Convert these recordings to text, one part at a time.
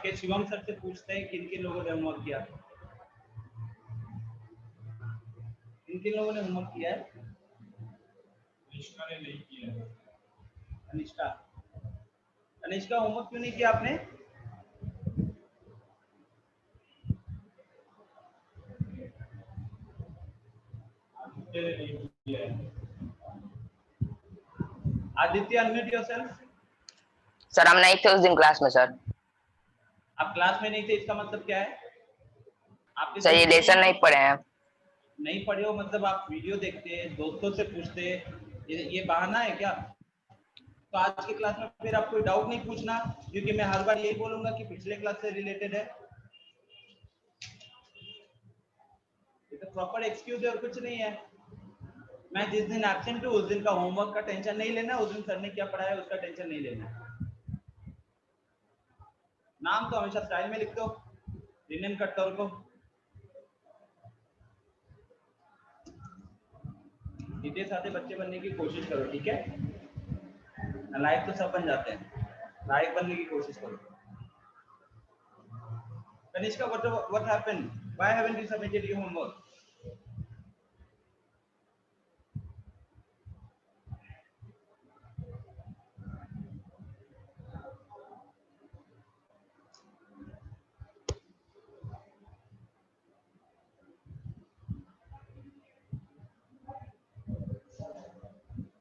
आपके शिवम सर से पूछते हैं किन किन लोगों ने होमवर्क किया, किन किन लोगों ने होमवर्क किया है। निष्का ने नहीं किया है। अनिष्का, अनिष्का होमवर्क क्यों नहीं किया आपने? आदित्य ने नहीं किया है। Aditya unmute yourself. सर हम नहीं थे उस दिन क्लास में सर। आप क्लास में नहीं थे इसका मतलब क्या है? आपके सर ये लेसन नहीं पढ़े हैं। नहीं पढ़े हो मतलब आप वीडियो देखते, दोस्तों से पूछते, ये बहाना है क्या? तो आज की क्लास में फिर आप कोई डाउट नहीं पूछना, क्योंकि मैं हर बार यही बोलूंगा कि पिछले क्लास से रिलेटेड है। ये तो प्रॉपर एक्सक्यूज है और कुछ नहीं है। मैं जिस दिन एब्सेंट हूँ उस दिन का होमवर्क का टेंशन नहीं लेना, उस दिन सर ने क्या पढ़ाया उसका टेंशन नहीं लेना। नाम तो हमेशा स्टाइल में लिख दो, रिनेम कट्टर को। सीधे साधे बच्चे बनने की कोशिश करो, ठीक है? नालायक तो सब बन जाते हैं, लायक बनने की कोशिश करो। Kanishka, what happened? Why haven't you submitted your homework?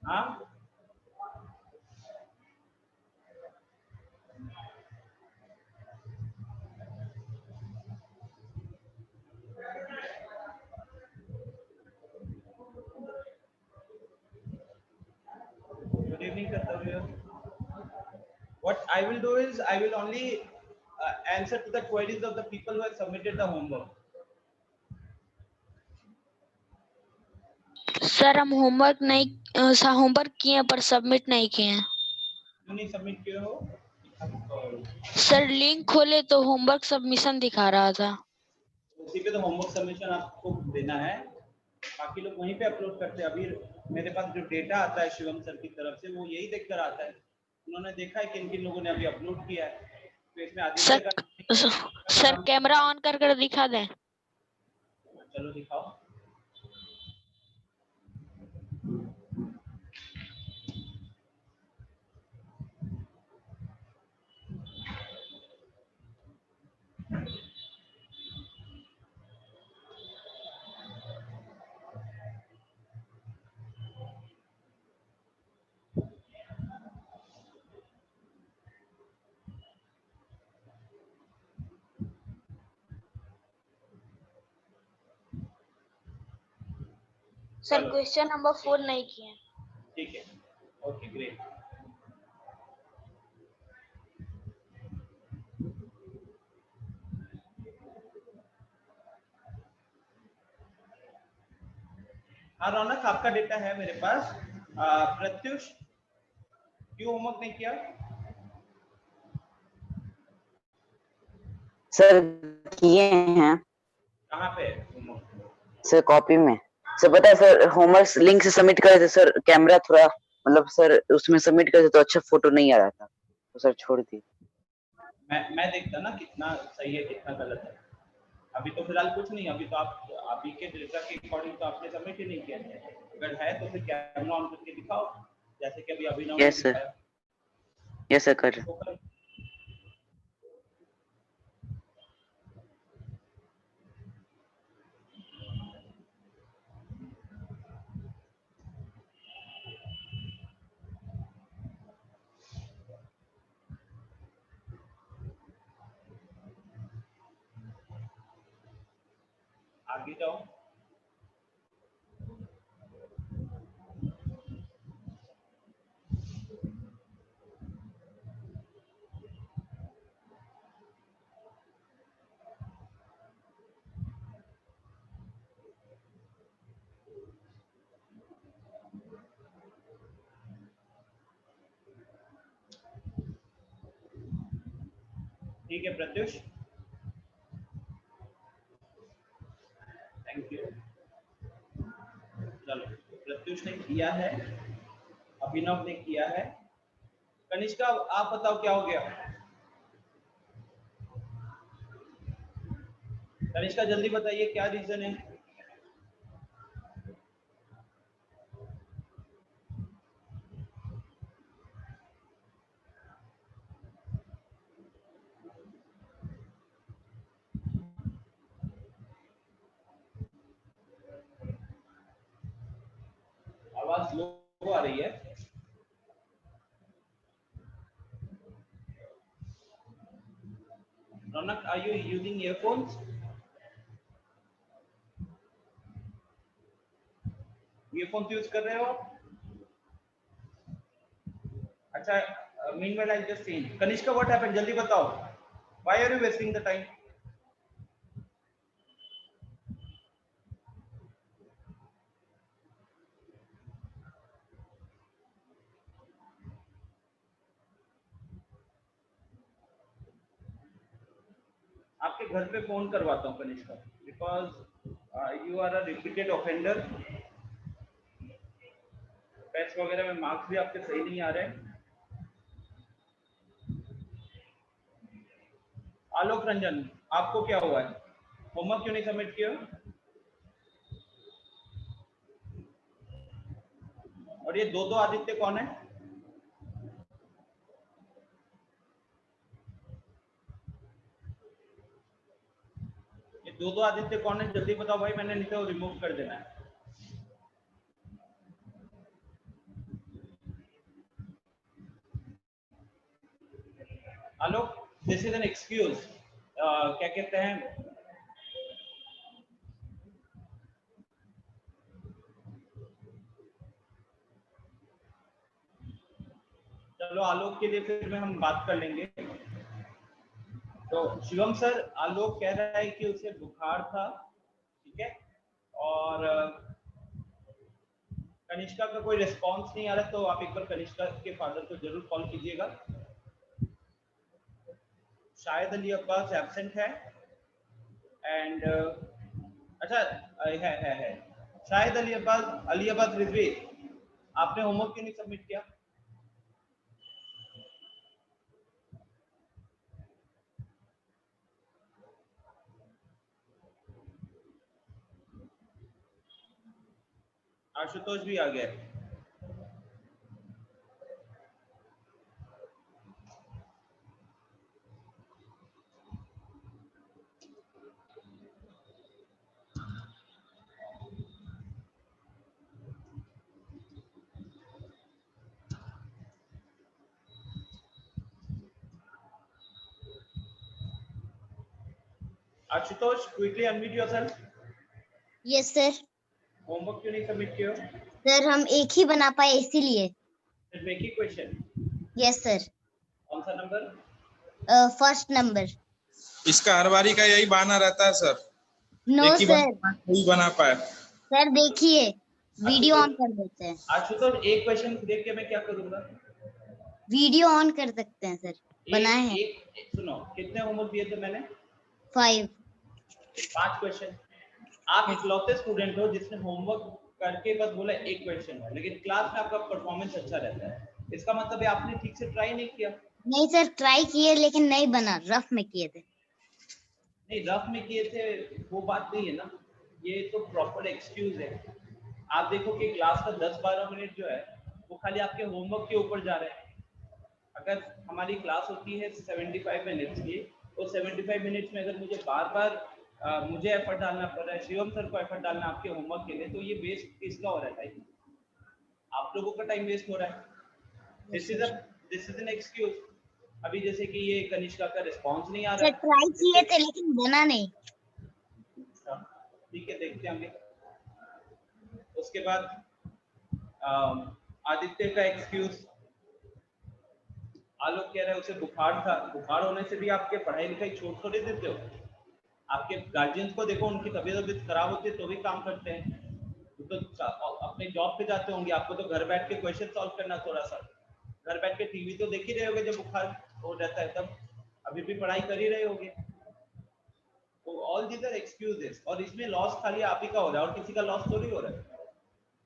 हाँ? Good evening, Kartavya. What I will do is I will only answer to the queries of the people who have submitted the homework. Sir हम homework किए पर submit नहीं किए हैं। क्यों नहीं submit किए हो? सर लिंक खोले तो होमवर्क सबमिशन दिखा रहा था। उसी पे तो होमवर्क सबमिशन आपको देना है, बाकी लोग वहीं पे अपलोड करते हैं। अभी मेरे पास जो डेटा आता है शिवम सर की तरफ से वो यही देख कर आता है। उन्होंने देखा है किन किन लोगों ने अभी अपलोड किया है, तो इसमें आदित्य का सर कैमरा ऑन कर दिखा दें। चलो दिखाओ। सर क्वेश्चन नंबर 4 नहीं किए। ठीक है, ओके ग्रेट। हाँ रौनक, आपका डेटा है मेरे पास। प्रत्युष, क्यों होमवर्क नहीं किया? सर किए हैं। कहाँ पे होमवर्क? सर कॉपी में। सर पता है सर, होमवर्क लिंक से सबमिट करे थे सर, कैमरा थोड़ा मतलब सर उसमें सबमिट करे थे तो अच्छा फोटो नहीं आ रहा था, तो सर छोड़ दी। मैं देखता ना कितना सही है कितना गलत है। अभी तो फिलहाल कुछ नहीं, अभी तो आप अभी के डेटा के अकॉर्डिंग तो आपने सबमिट ही नहीं किया है। अगर है तो फिर कैमरा ऑन करके दिखाओ, जैसे कि अभी अभिनव ने दिखाया। यस सर कर। आगे जाओ। ठीक है प्रत्युष, थैंक यू। चलो प्रत्युष ने किया है, अभिनव ने किया है। कनिष्का आप बताओ क्या हो गया? तनिष्का जल्दी बताइए क्या रीजन है? आवाज लो आ रही है। Raunak, are you using earphones? Earphones use कर रहे हो आप? अच्छा, meanwhile I'll just change. Kanishka, what happened? जल्दी बताओ. Why are you wasting the time? आपके घर पे फोन करवाता हूँ Kanishka, because you are a repeated offender. Test वगैरह में मार्क्स भी आपके सही नहीं आ रहे। आलोक रंजन, आपको क्या हुआ है? होमवर्क क्यों नहीं सबमिट किया? और ये दो आदित्य कौन है? ये दो आदित्य कौन है? जल्दी बताओ भाई, मैंने नहीं तो रिमूव कर देना है। आलोक, दिस इज एन एक्सक्यूज। क्या कहते हैं, चलो आलोक के लिए फिर में हम बात कर लेंगे। तो शिवम सर, आलोक कह रहा है कि उसे बुखार था, ठीक है, और कनिष्का का कोई रिस्पांस नहीं आ रहा, तो आप एक बार कनिष्का के फादर को जरूर कॉल कीजिएगा। शायद अली अब्बास एब्सेंट है, एंड अच्छा है शायद अली अब्बास रिजवी, आपने होमवर्क क्यों नहीं सबमिट किया? आशुतोष भी आ गया। Ashutosh, quickly unmute yourself. Yes sir. Homework क्यों नहीं सबमिट किया? सर हम एक ही बना पाए इसीलिए। फिर make it question. Yes sir. कौन सा नंबर? First number. इसका हर बारी का यही बहाना रहता है सर। No sir. नहीं बना पाए। सर देखिए, वीडियो ऑन कर देते हैं। आशुतोष, एक क्वेश्चन देख के मैं क्या करूंगा? वीडियो ऑन कर सकते हैं सर, बनाए हैं। सुनो, कितने होमवर्क दिए थे मैंने? 5 क्वेश्चन। आप इकलौते स्टूडेंट हो जिसने होमवर्क करके बस बोला एक क्वेश्चन है, लेकिन क्लास में आपका परफॉर्मेंस अच्छा रहता है। इसका मतलब है आपने ठीक से ट्राई नहीं किया। नहीं सर, ट्राई किए लेकिन नहीं बना, रफ में किए थे। नहीं, रफ में किए थे वो बात नहीं है ना, ये तो प्रॉपर एक्सक्यूज है। आप देखो कि क्लास का 10-12 मिनट जो है वो खाली आपके होमवर्क के ऊपर जा रहे हैं। अगर हमारी क्लास होती है 75 मिनट्स की, तो 75 मिनट्स में अगर मुझे बार-बार मुझे एफर्ट डालना पड़ रहा है, शिवम सर को एफर्ट डालना आपके होमवर्क के लिए, तो ये वेस्ट किसका हो रहा है? आप लोगों का टाइम वेस्ट हो रहा है। This is an excuse. अभी जैसे कि ये कनिष्का का रिस्पांस नहीं आ रहा है। ट्राई किए थे लेकिन बना नहीं। ठीक है, देखते होंगे। उसके बाद आदित्य का एक्सक्यूज, आलोक कह रहा है उसे बुखार था। बुखार होने से भी आपके पढ़ाई लिखाई छोड़ थोड़ी देते हो। आपके गार्जियंस को देखो, उनकी तबीयत खराब होती है तो भी काम करते हैं, तो अपने जॉब पे जाते होंगे। आपको तो घर बैठ के क्वेश्चन सॉल्व करना, थोड़ा सा घर बैठ के टीवी तो देख ही रहे होगे। जब बुखार हो जाता है तब अभी भी पढ़ाई कर ही रहे होगे। तो ऑल दीज आर एक्सक्यूजेस, और इसमें लॉस खाली आप ही का हो रहा है और किसी का लॉस थोड़ी हो रहा है।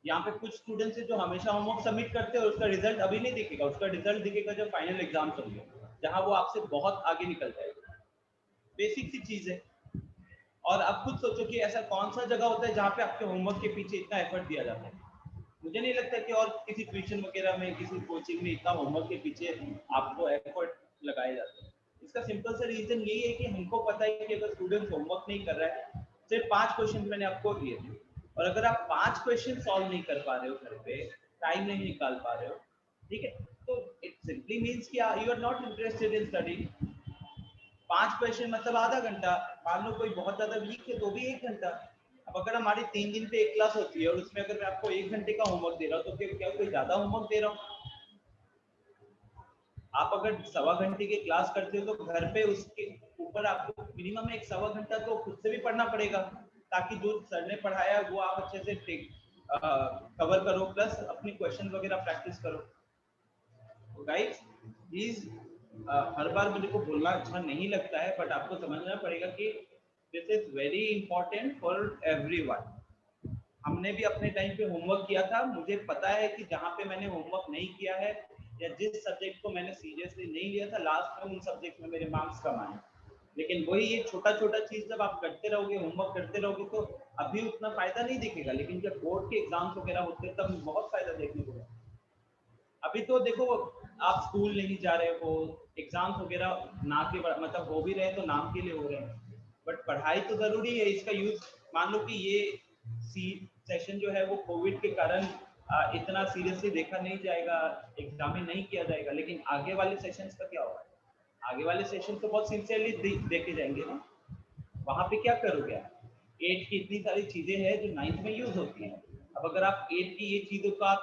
यहाँ पे कुछ स्टूडेंट्स हैं जो हमेशा होमवर्क सबमिट करते हैं और उसका रिजल्ट अभी नहीं दिखेगा। उसका रिजल्ट दिखेगा जब फाइनल एग्जाम्स होंगे, जहाँ वो आपसे बहुत आगे निकल जाएगा। बेसिक सी चीज है। और आप खुद सोचो कि ऐसा कौन सा जगह होता है जहाँ पे आपके होमवर्क के पीछे इतना एफर्ट दिया जाता है। मुझे नहीं लगता कि और किसी ट्यूशन वगैरह में, किसी कोचिंग में इतना होमवर्क के पीछे आपको एफर्ट लगाए जाते हैं। इसका सिंपल सा रीजन यही है कि हमको पता है कि अगर स्टूडेंट होमवर्क नहीं कर रहा है, सिर्फ 5 क्वेश्चन मैंने आपको दिए थे, और अगर आप 5 क्वेश्चन सॉल्व नहीं कर पा रहे हो घर पे, टाइम नहीं निकाल पा रहे हो, ठीक है, तो इट सिंपली मीन्स कि you are not interested in studying. 5 question मतलब आधा घंटा, मान लो कोई बहुत ज्यादा वीक है तो भी 1 घंटा। अब अगर हमारी 3 दिन पे एक क्लास होती है और उसमें अगर मैं आपको 1 घंटे का होमवर्क दे रहा हूँ, तो क्या कोई ज्यादा होमवर्क दे रहा हूँ? आप अगर 1.25 घंटे की क्लास करते हो तो घर पे उसके ऊपर आपको मिनिमम 1.25 घंटा तो खुद से भी पढ़ना पड़ेगा, ताकि जो सर ने पढ़ाया वो आप अच्छे से कवर करो, प्लस अपने क्वेश्चन वगैरह प्रैक्टिस करो। गाइस प्लीज, हर बार मुझे को बोलना अच्छा नहीं लगता है, बट आपको समझना पड़ेगा कि this is very important for everyone. हमने भी अपने टाइम पे होमवर्क किया था, मुझे पता है कि जहाँ पे मैंने होमवर्क नहीं किया है या जिस सब्जेक्ट को मैंने सीरियसली नहीं लिया था, लास्ट में उन सब्जेक्ट में मेरे मार्क्स कम आए। लेकिन वही ये छोटा छोटा चीज जब आप करते रहोगे, होमवर्क करते रहोगे, तो अभी उतना फायदा नहीं दिखेगा, लेकिन जब बोर्ड के एग्जाम्स वगैरह होते हैं तब बहुत फायदा देखने को मिलता है। अभी तो देखो, आप स्कूल नहीं जा रहे हो, एग्जाम्स वगैरह ना के मतलब हो भी रहे तो नाम के लिए हो रहे हैं, बट पढ़ाई तो जरूरी है। इसका यूज, मान लो कि ये सेशन जो है वो कोविड के कारण इतना सीरियसली देखा नहीं जाएगा, एग्जाम में नहीं किया जाएगा, लेकिन आगे वाले सेशंस का क्या होगा? आगे वाले सेशन तो बहुत सिंसियरली देखे जाएंगे ना। वहां पे क्या करोगे आप? 8 की इतनी सारी चीजें हैं जो 9th में यूज होती हैं। अब अगर आप 8 की ये चीजों का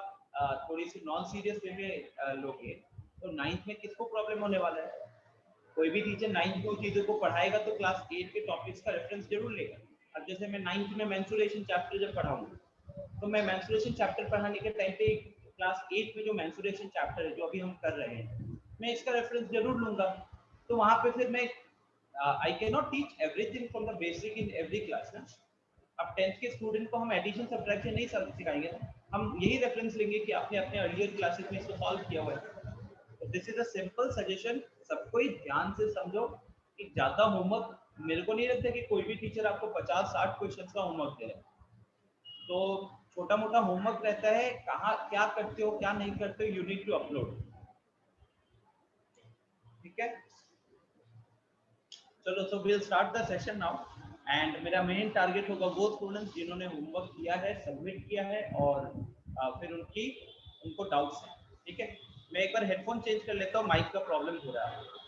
थोड़ी सी नॉन सीरियस वे में लोगे, तो 9th में किसको प्रॉब्लम होने वाला है? कोई भी टीचर 9th को चीजों को पढ़ाएगा तो क्लास 8 के टॉपिक्स का रेफरेंस जरूर लेगा। अब जैसे मैं 9th में मेंस्ट्रुएशन चैप्टर जब पढ़ाऊंगा, तो मैं मेंस्ट्रुएशन चैप्टर पढ़ाने के टाइम पे क्लास 8 में जो मेंस्ट्रुएशन चैप्टर है जो अभी हम कर रहे हैं, मैं इसका रेफरेंस जरूर लूंगा। तो वहां पे फिर मैं I can not teach everything from the basic in every class ना। अब 10th के स्टूडेंट को हम एडिशन सब्ट्रैक्शन नहीं सिखाएंगे ना, हम यही रेफरेंस लेंगे कि आपने अपने अर्लियर क्लासेस में इसको सॉल्व किया हुआ है। This is a simple suggestion, सबको ही ध्यान से समझो कि ज्यादा होमवर्क, मेरे को नहीं लगता कि कोई भी टीचर आपको 50-60 क्वेश्चंस का होमवर्क दे रहा है। तो छोटा मोटा होमवर्क रहता है, कहाँ क्या करते हो क्या नहीं करते हो, यू नीड टू अपलोड। ठीक है, चलो, so will start the session now. And मेरा मेन टारगेट होगा वो स्टूडेंट्स जिन्होंने होमवर्क किया है, सबमिट किया है, और फिर उनको डाउट्स हैं। ठीक है, मैं एक बार हेडफोन चेंज कर लेता हूँ, माइक का प्रॉब्लम हो रहा है।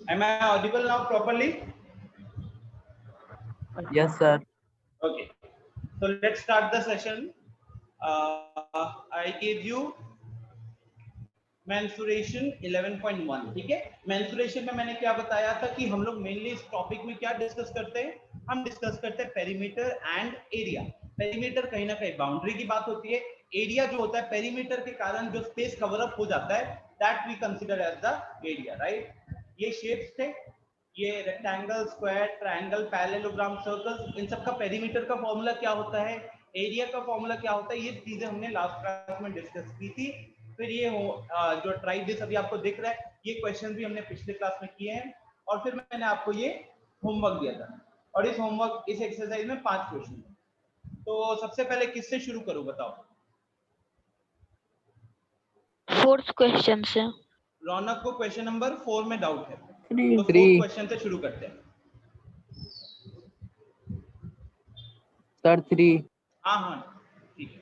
Am I audible now properly? Yes, sir. Okay, so let's start the session. I gave you mensuration 11.1। ठीक है, mensuration में मैंने क्या बताया था कि हम लोग मेनली इस टॉपिक में क्या डिस्कस करते हैं? हम डिस्कस करते हैं पेरीमीटर एंड एरिया। पेरीमीटर कहीं ना कहीं बाउंड्री की बात होती है, एरिया जो होता है पेरीमीटर के कारण जो स्पेस कवर अप हो जाता है, that we consider as the area, right? ये शेप्स थे, ये rectangle, square, triangle, parallelogram, circles, इन सब का पेरीमीटर का फॉर्मूला क्या होता है, एरिया का फॉर्मूला क्या होता है, ये चीजें हमने लास्ट क्लास में डिस्कस की थी। फिर ये जो ट्राई दिस अभी आपको दिख रहा है, ये क्वेश्चन भी हमने पिछले क्लास में किए हैं, और फिर मैंने आपको ये होमवर्क दिया था, और इस होमवर्क, इस एक्सरसाइज में 5 क्वेश्चन। तो सबसे पहले किससे शुरू करूं बताओ? 4th क्वेश्चन से। रौनक को क्वेश्चन नंबर 4 में डाउट है, तो 4th क्वेश्चन से शुरू करते हैं। सर 3। हाँ हाँ ठीक है।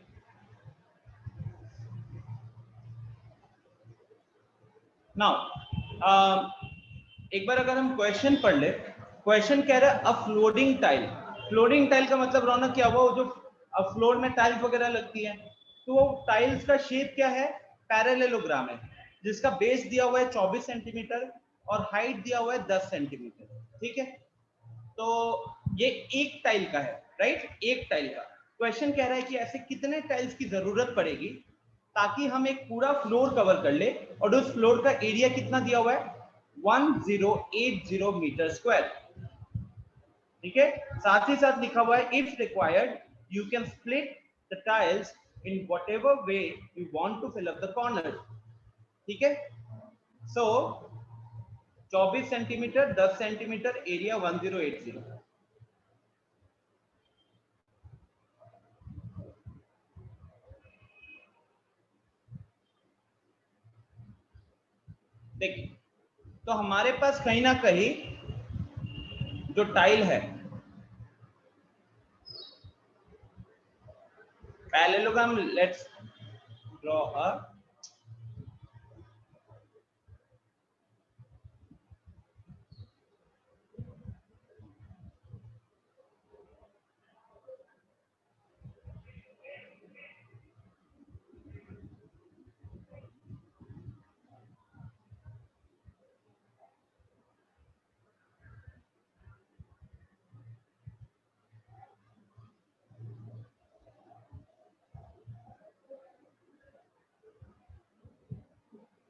नाउ एक बार अगर हम क्वेश्चन पढ़ ले, क्वेश्चन कह रहा है अ फ्लोटिंग टाइल। फ्लोटिंग टाइल का मतलब रौनक क्या हुआ, जो फ्लोर में टाइल्स वगैरह लगती है, तो वो टाइल्स का शेप क्या है, पैरेललोग्राम है, जिसका बेस दिया हुआ है 24 सेंटीमीटर और हाइट दिया हुआ है 10 सेंटीमीटर। ठीक है, तो ये एक टाइल का है, राइट, एक टाइल का। क्वेश्चन कह रहा है कि ऐसे कितने टाइल्स की जरूरत पड़ेगी ताकि हम एक पूरा फ्लोर कवर कर ले, और उस फ्लोर का एरिया कितना दिया हुआ है, 1080 मीटर स्क्वायर। ठीक है, साथ ही साथ लिखा हुआ है if required you can split the tiles in whatever way you want to fill up the corner. ठीक है, सो 24 सेंटीमीटर, 10 सेंटीमीटर, एरिया 1080। देखिए, तो हमारे पास कहीं ना कहीं जो टाइल है, parallelogram, let's draw a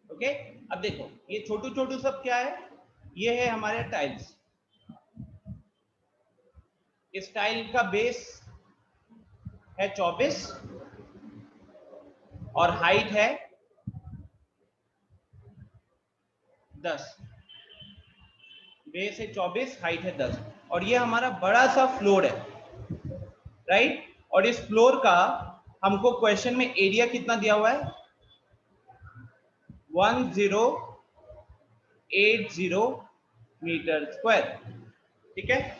okay. अब देखो ये छोटू छोटू सब क्या है, ये है हमारे टाइल्स। इस टाइल का बेस है 24 और हाइट है 10। बेस है 24, हाइट है 10, और ये हमारा बड़ा सा फ्लोर है, राइट। और इस फ्लोर का हमको क्वेश्चन में एरिया कितना दिया हुआ है, 1080 मीटर स्क्वायर। ठीक है,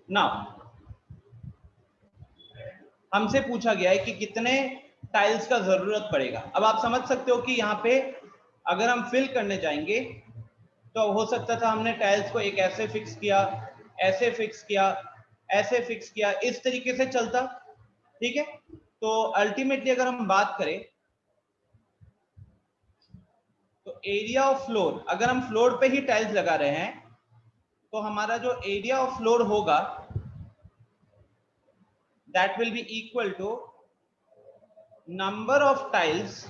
नाउ हमसे पूछा गया है कि कितने टाइल्स का जरूरत पड़ेगा। अब आप समझ सकते हो कि यहाँ पे अगर हम फिल करने जाएंगे तो हो सकता था हमने टाइल्स को एक ऐसे फिक्स किया, ऐसे फिक्स किया, ऐसे फिक्स किया, इस तरीके से चलता। ठीक है, तो अल्टीमेटली अगर हम बात करें तो एरिया ऑफ फ्लोर, अगर हम फ्लोर पे ही टाइल्स लगा रहे हैं तो हमारा जो एरिया ऑफ फ्लोर होगा that will be equal to number of tiles.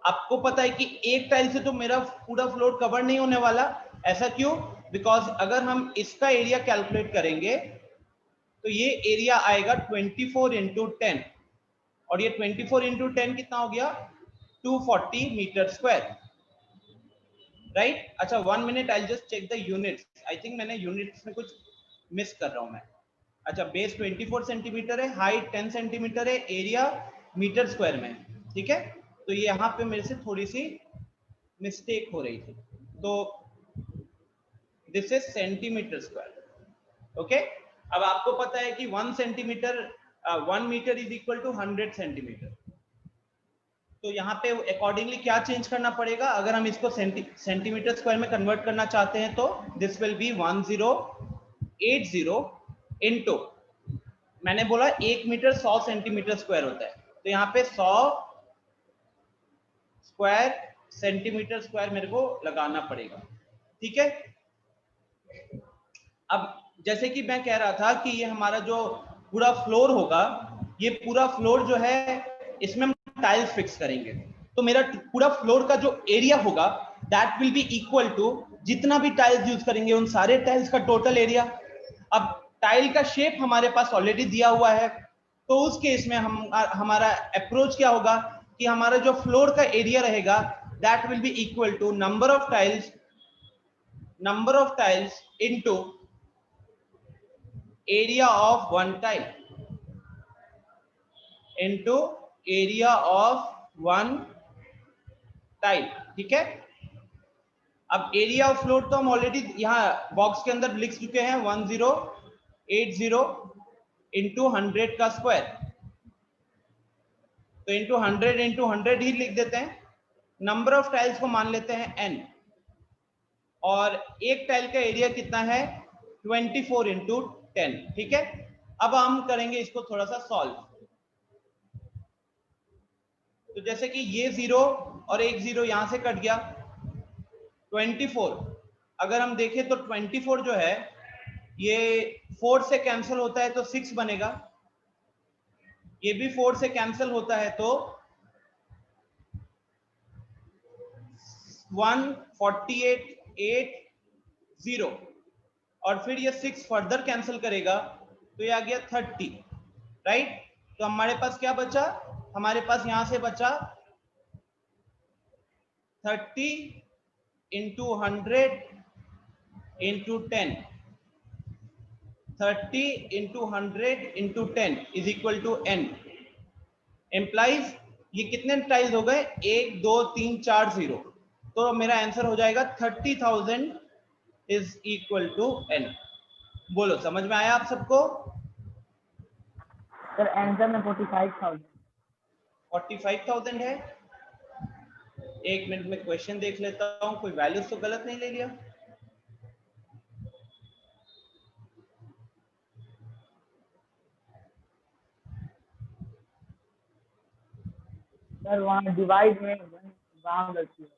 आपको पता है कि एक टाइल से तो मेरा पूरा फ्लोर कवर नहीं होने वाला। ऐसा क्यों? बिकॉज अगर हम इसका एरिया कैलकुलेट करेंगे तो ये एरिया आएगा 24 इंटू 10, और ये 24 इंटू 10 कितना हो गया, 240 मीटर स्क्वायर, राइट। अच्छा 1 minute, I just check the units. I think मैंने यूनिट्स में कुछ मिस कर रहा हूं मैं। अच्छा, बेस 24 सेंटीमीटर है, हाइट 10 सेंटीमीटर है, एरिया मीटर स्क्वायर में है। ठीक है, तो ये यहाँ पे मेरे से थोड़ी सी मिस्टेक हो रही थी, तो this is centimetre square. Okay, अब आपको पता है कि 1 centimetre 1 metre is equal to 100 centimetre. तो यहाँ पे अकॉर्डिंगली क्या चेंज करना पड़ेगा, अगर हम इसको सेंटीमीटर स्क्वायर में कन्वर्ट करना चाहते हैं तो दिस विल बी 1080 इंटू, मैंने बोला 1 मीटर 100 सेंटीमीटर स्क्वायर होता है, तो यहाँ पे 100 स्क्वायर सेंटीमीटर स्क्वायर मेरे को लगाना पड़ेगा। ठीक है, अब जैसे कि मैं कह रहा था कि ये हमारा जो पूरा फ्लोर होगा, ये पूरा फ्लोर जो है इसमें हम टाइल्स फिक्स करेंगे, तो मेरा पूरा फ्लोर का जो एरिया होगा that will be equal to जितना भी टाइल्स यूज करेंगे उन सारे टाइल्स का टोटल एरिया। अब टाइल का शेप हमारे पास ऑलरेडी दिया हुआ है, तो उस केस में हमारा अप्रोच क्या होगा कि हमारा जो फ्लोर का एरिया रहेगा that will be equal to number of tiles into area of one tile into area of one tile. ठीक है, अब एरिया ऑफ फ्लोर तो हम ऑलरेडी यहाँ बॉक्स के अंदर लिख चुके हैं, 1080 इंटू 100 का स्क्वायर, तो इंटू 100 ही लिख देते हैं। नंबर ऑफ टाइल्स को मान लेते हैं n, और एक टाइल का एरिया कितना है 24 इंटू 10। ठीक है, अब हम करेंगे इसको थोड़ा सा सॉल्व। तो जैसे कि ये 0 और एक 0 यहां से कट गया, 24 अगर हम देखें तो 24 जो है ये 4 से कैंसिल होता है तो 6 बनेगा, ये भी 4 से कैंसिल होता है तो 148 8 0, और फिर ये 6 फर्दर कैंसिल करेगा तो ये आ गया 30, राइट। तो हमारे पास क्या बचा, हमारे पास यहां से बचा 30 into 100 into 10, 30 into 100 into 10 is equal to n, implies ये कितने टाइल्स हो गए 1 2 3 4 0, तो मेरा आंसर हो जाएगा 30,000 इज इक्वल टू n। बोलो समझ में आया आप सबको? सर आंसर में 45,000। 45,000 है। एक मिनट में क्वेश्चन देख लेता हूं, कोई वैल्यूज तो गलत नहीं ले लिया। सर वहाँ डिवाइड में वहाँ गलती है।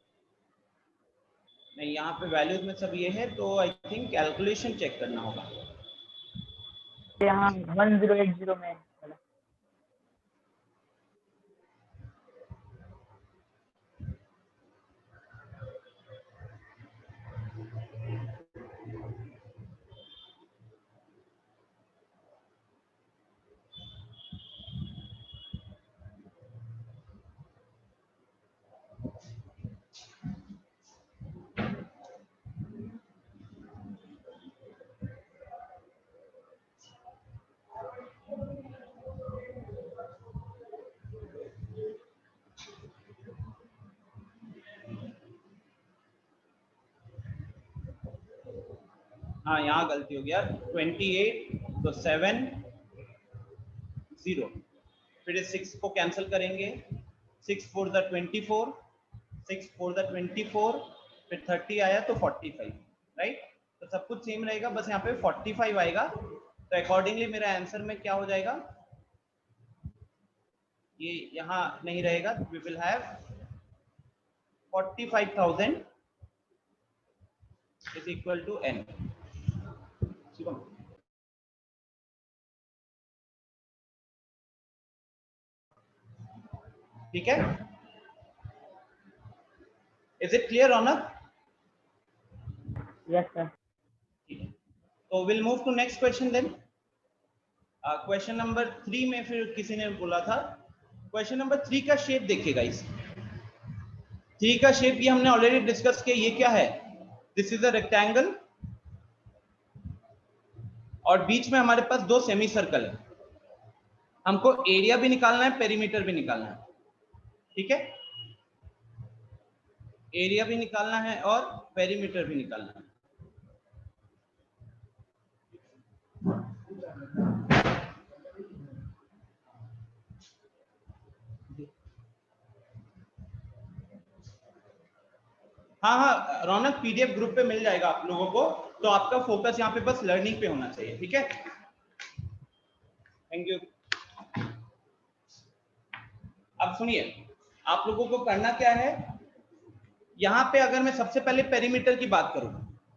नहीं, यहाँ पे वैल्यूज में सब ये है, तो आई थिंक कैलकुलेशन चेक करना होगा। यहाँ 1080 में हाँ यहाँ गलती हो गया, 28 तो 7 0, फिर 6 को कैंसिल करेंगे, 6 4 द 24, 6 4 द 24, फिर 30 आया तो 45, राइट। तो सब कुछ सेम रहेगा, बस यहाँ पे 45 आएगा, तो अकॉर्डिंगली मेरा आंसर में क्या हो जाएगा, ये यहाँ नहीं रहेगा, we will have 45,000 is equal to n। ठीक है, is it clear Raunak? Yes sir. तो will move to next question then. Question number 3 में फिर किसी ने बोला था, क्वेश्चन नंबर 3 का शेप देखिएगा, इस 3 का शेप ये हमने ऑलरेडी डिस्कस किया, ये क्या है, दिस इज अ रेक्टेंगल और बीच में हमारे पास 2 सेमी सर्कल है, हमको एरिया भी निकालना है, पेरीमीटर भी निकालना है। ठीक है, एरिया भी निकालना है और पेरीमीटर भी निकालना है। हाँ हाँ रौनक, पीडीएफ ग्रुप पे मिल जाएगा आप लोगों को, तो आपका फोकस यहाँ पे बस लर्निंग पे होना चाहिए। ठीक है, थैंक यू। अब सुनिए, आप लोगों को करना क्या है, यहाँ पे अगर मैं सबसे पहले पेरीमीटर की बात करूं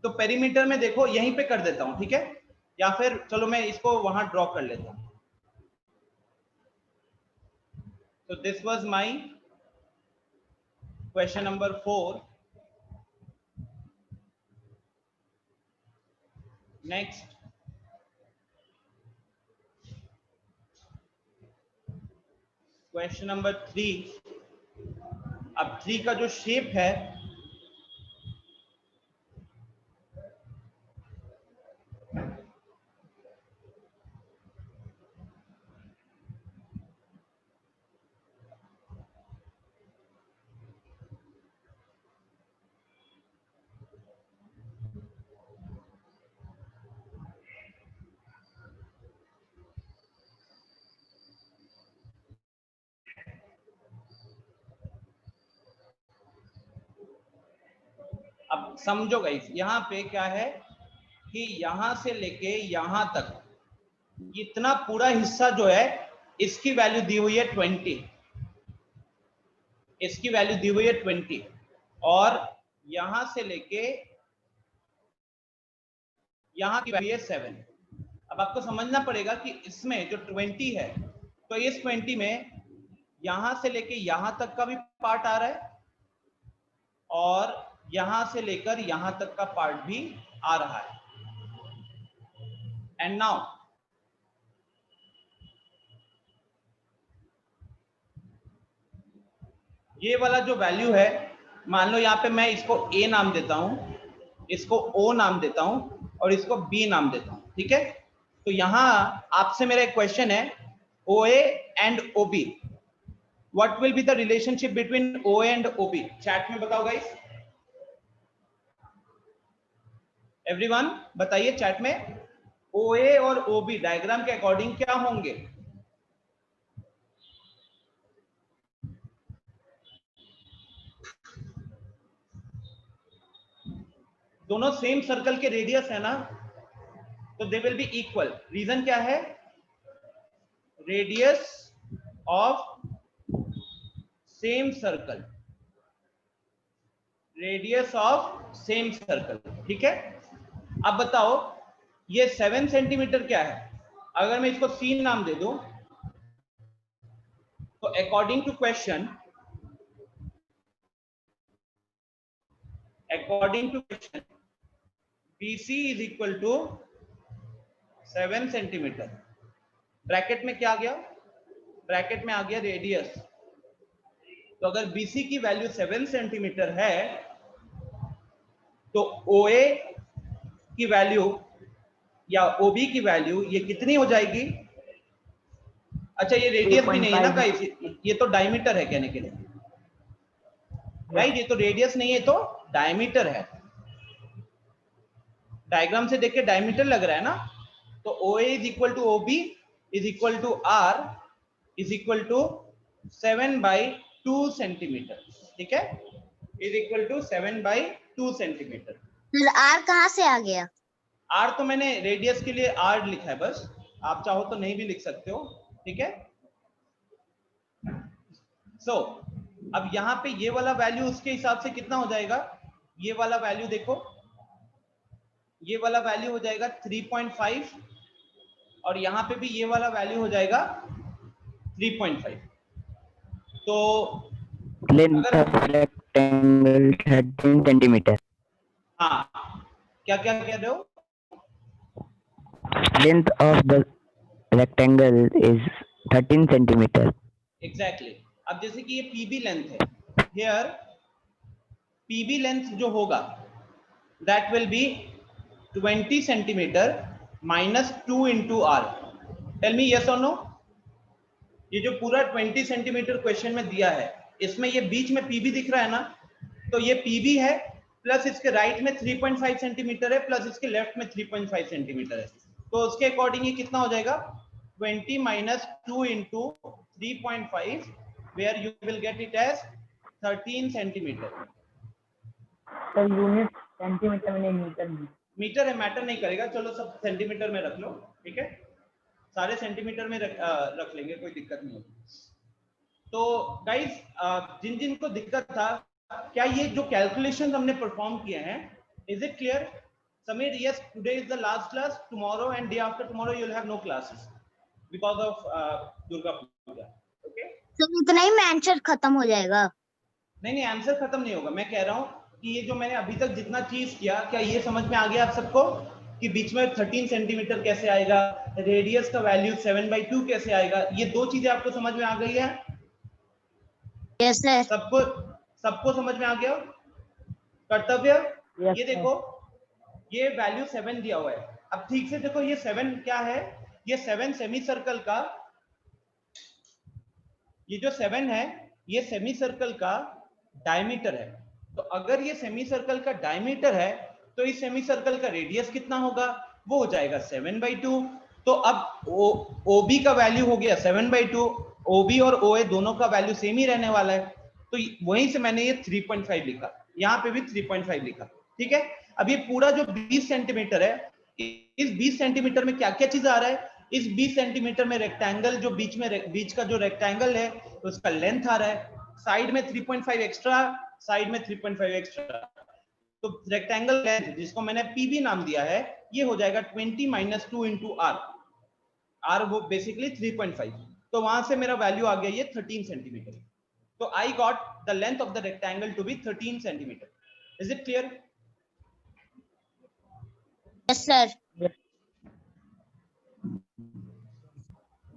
तो पेरीमीटर में देखो यहीं पे कर देता हूं, ठीक है, या फिर चलो मैं इसको वहां ड्रॉ कर लेता हूं। तो this was my question number 4। Next question number 3। अब 3 का जो शेप है, अब समझो गाइस, यहाँ पे क्या है कि यहाँ से लेके यहाँ तक इतना पूरा हिस्सा जो है इसकी वैल्यू दी हुई है 20, इसकी वैल्यू दी हुई है 20 और यहां से लेके यहां की वैल्यू है 7। अब आपको समझना पड़ेगा कि इसमें जो 20 है तो इस 20 में यहां से लेके यहां तक का भी पार्ट आ रहा है और यहां से लेकर यहां तक का पार्ट भी आ रहा है। एंड नाउ ये वाला जो वैल्यू है, मान लो यहाँ पे मैं इसको A नाम देता हूं, इसको O नाम देता हूं और इसको B नाम देता हूं, ठीक है। तो यहाँ आपसे मेरा एक क्वेश्चन है, OA and OB, what will be the relationship between OA and OB? Chat में बताओ गाइस, एवरीवन बताइए चैट में, OA और OB डायग्राम के अकॉर्डिंग क्या होंगे? दोनों सेम सर्कल के रेडियस है ना, तो they will be equal. Reason क्या है? Radius of same circle, radius of same circle, ठीक है। अब बताओ ये 7 सेंटीमीटर क्या है? अगर मैं इसको C नाम दे दूं तो according to question, BC is equal to 7 centimetre. Bracket में क्या आ गया? ब्रैकेट में आ गया रेडियस। तो अगर BC की वैल्यू 7 सेंटीमीटर है तो OA की वैल्यू या OB की वैल्यू ये कितनी हो जाएगी? अच्छा ये रेडियस भी नहीं है ना गाइस, ये तो डायमीटर है कहने के लिए, राइट? ये तो रेडियस नहीं है, तो डायमीटर है। डायग्राम से देख के डायमीटर लग रहा है ना, तो OA is equal to OB is equal to R is equal to 7/2 centimetre, ठीक है, is equal to 7/2 centimetre. R कहाँ से आ गया? R तो मैंने रेडियस के लिए R लिखा है बस, आप चाहो तो नहीं भी लिख सकते हो, ठीक है। सो अब यहाँ पे ये वाला वैल्यू उसके हिसाब से कितना हो जाएगा? ये वाला वैल्यू देखो, ये वाला वैल्यू हो जाएगा 3.5 और यहाँ पे भी ये वाला वैल्यू हो जाएगा 3.5। तो लेंथ ऑफ रेक्टेंगल 13 सेंटीमीटर। हाँ, क्या क्या कह रहे हो? Length of the rectangle is 13 centimetre. Exactly. अब जैसे कि ये PB लेंथ है, हियर PB लेंथ जो होगा that will be 20 centimetre minus 2 into R। Tell me yes और नो। ये जो पूरा 20 सेंटीमीटर क्वेश्चन में दिया है, इसमें ये बीच में PB दिख रहा है ना, तो ये PB है प्लस इसके राइट में 3.5 सेंटीमीटर है प्लस इसके लेफ्ट में 3.5 सेंटीमीटर है, तो उसके अकॉर्डिंग ये कितना हो जाएगा? 20 minus 2 into 3.5 where you will get it as 13 centimetre. Sir unit centimetre में नहीं, मीटर में। मीटर है, मैटर नहीं करेगा, चलो सब सेंटीमीटर में रख लो, ठीक है, सारे सेंटीमीटर में रख लेंगे, कोई दिक्कत नहीं होगी। तो गाइस जिन जिन को दिक्कत था, क्या ये जो कैलकुलेशन हमने परफॉर्म किए हैं, is it clear? Sameer, yes, today is the last class, tomorrow and day after tomorrow you will have no classes because of Durga Puja, okay? तो इतना ही में आंसर खत्म हो जाएगा? नहीं नहीं, आंसर खत्म नहीं होगा। मैं कह रहा हूँ कि ये जो मैंने अभी तक जितना चीज किया, क्या ये समझ में आ गया आप सबको कि बीच में 13 सेंटीमीटर कैसे आएगा, रेडियस का वैल्यू 7/2 कैसे आएगा? ये दो चीजें आपको समझ में आ गई है? Yes sir. सबको समझ में आ गया? कर्तव्य, Yes, ये देखो, ये वैल्यू 7 दिया हुआ है। अब ठीक से देखो, ये 7 क्या है? ये 7 सेमी सर्कल का, ये जो 7 है ये सेमी सर्कल का डायमीटर है। तो अगर ये सेमी सर्कल का डायमीटर है तो इस सेमी सर्कल का रेडियस कितना होगा? वो हो जाएगा 7/2। तो अब OB का वैल्यू हो गया 7/2, OB और OA दोनों का वैल्यू सेम ही रहने वाला है, तो वहीं से मैंने ये 3.5 लिखा, यहाँ पे भी 3.5 लिखा। ठीक है, अब ये पूरा जो 20 सेंटीमीटर है, इस 20 सेंटीमीटर में क्या क्या चीज आ रहा है? इस 20 सेंटीमीटर में रेक्टेंगल जो बीच का जो रेक्टेंगल है उसका लेंथ आ रहा है, साइड में 3.5 एक्स्ट्रा, साइड में 3.5 एक्स्ट्रा, तो रेक्टेंगल लेंथ जिसको मैंने पीबी नाम दिया है ये हो जाएगा 20 माइनस 2 इंटू आर, आर वो बेसिकली 3.5, तो वहां से मेरा वैल्यू आ गया ये 13 सेंटीमीटर। तो I got the length of the rectangle to be 13 centimetre. Is it clear? Yes sir.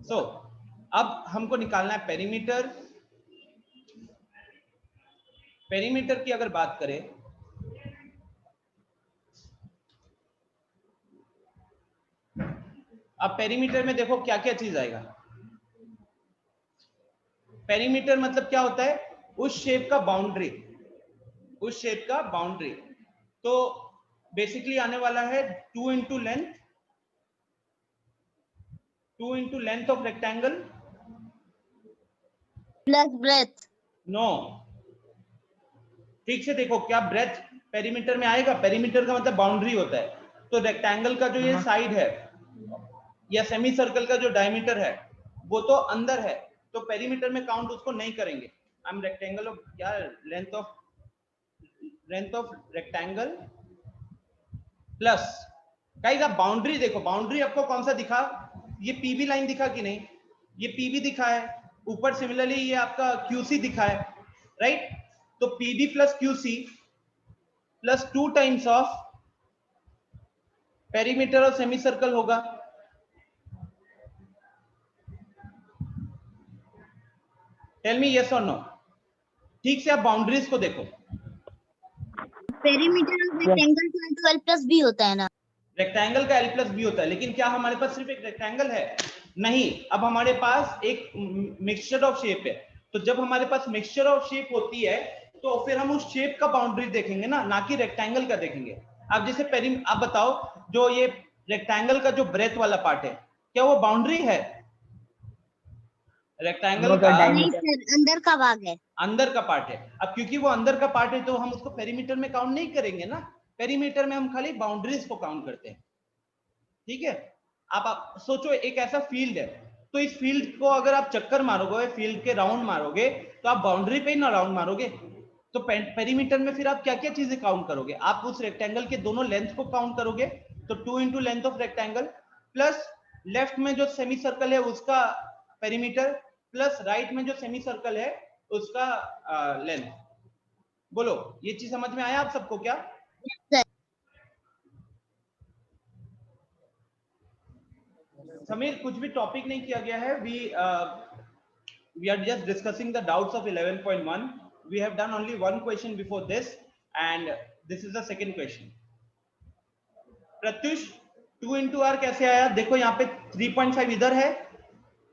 So अब हमको निकालना है पेरीमीटर। पेरीमीटर की अगर बात करें, अब पेरीमीटर में देखो क्या क्या चीज आएगा। पेरीमीटर मतलब क्या होता है? उस शेप का बाउंड्री, उस शेप का बाउंड्री। तो बेसिकली आने वाला है 2 into length, 2 into length of rectangle plus breadth. No, ठीक से देखो, क्या ब्रेथ पेरीमीटर में आएगा? पेरीमीटर का मतलब बाउंड्री होता है, तो रेक्टेंगल का जो ये साइड है या सेमी सर्कल का जो डायमीटर है वो तो अंदर है, तो पेरीमीटर में काउंट उसको नहीं करेंगे। आई एम रेक्टेंगल ऑफ क्या, length of rectangle plus guys, आप बाउंड्री देखो, बाउंड्री आपको कौन सा दिखा? ये पीबी लाइन दिखा कि नहीं? ये पीबी दिखा है, ऊपर सिमिलरली ये आपका क्यूसी दिखा है, राइट? तो PB plus QC plus 2 times of perimeter और सेमी सर्कल होगा। टेल मी यस और नो। ठीक से आप बाउंड्रीज को देखो। पेरीमीटर ऑफ रेक्टेंगल तो L प्लस बी होता है ना? रेक्टेंगल का L प्लस बी होता है, लेकिन क्या हमारे पास सिर्फ एक रेक्टेंगल है? नहीं, अब हमारे पास एक मिक्सचर ऑफ शेप है। तो जब हमारे पास मिक्सचर ऑफ शेप होती है तो फिर हम उस शेप का बाउंड्री देखेंगे ना कि रेक्टेंगल का देखेंगे। अब जैसे आप बताओ, जो ये रेक्टेंगल का जो ब्रेथ वाला पार्ट है, क्या वो बाउंड्री है? रेक्टेंगल का नहीं सर, अंदर का भाग है, अंदर का पार्ट है। अब क्योंकि वो अंदर का पार्ट है तो हम उसको पेरीमीटर में काउंट नहीं करेंगे ना, पेरीमीटर में हम खाली बाउंड्रीज को काउंट करते हैं। ठीक है, आप सोचो एक ऐसा फील्ड है, तो इस फील्ड को अगर आप चक्कर मारोगे, फील्ड के राउंड मारोगे, तो आप बाउंड्री पे ही ना राउंड मारोगे, तो पेरीमीटर में फिर आप क्या क्या चीजें काउंट करोगे? आप उस रेक्टेंगल के दोनों लेंथ को काउंट करोगे, तो 2 into length of rectangle plus left में जो सेमी सर्कल है उसका पेरीमीटर प्लस राइट में जो सेमी सर्कल है उसका लेंथ। बोलो, ये चीज समझ में आया आप सबको क्या? समीर, कुछ भी टॉपिक नहीं किया गया है। we are just discussing the doubts of 11.1. we have done only one question before this and this is the second question. Pratyush, 2 into r कैसे आया? देखो यहाँ पे 3.5 इधर है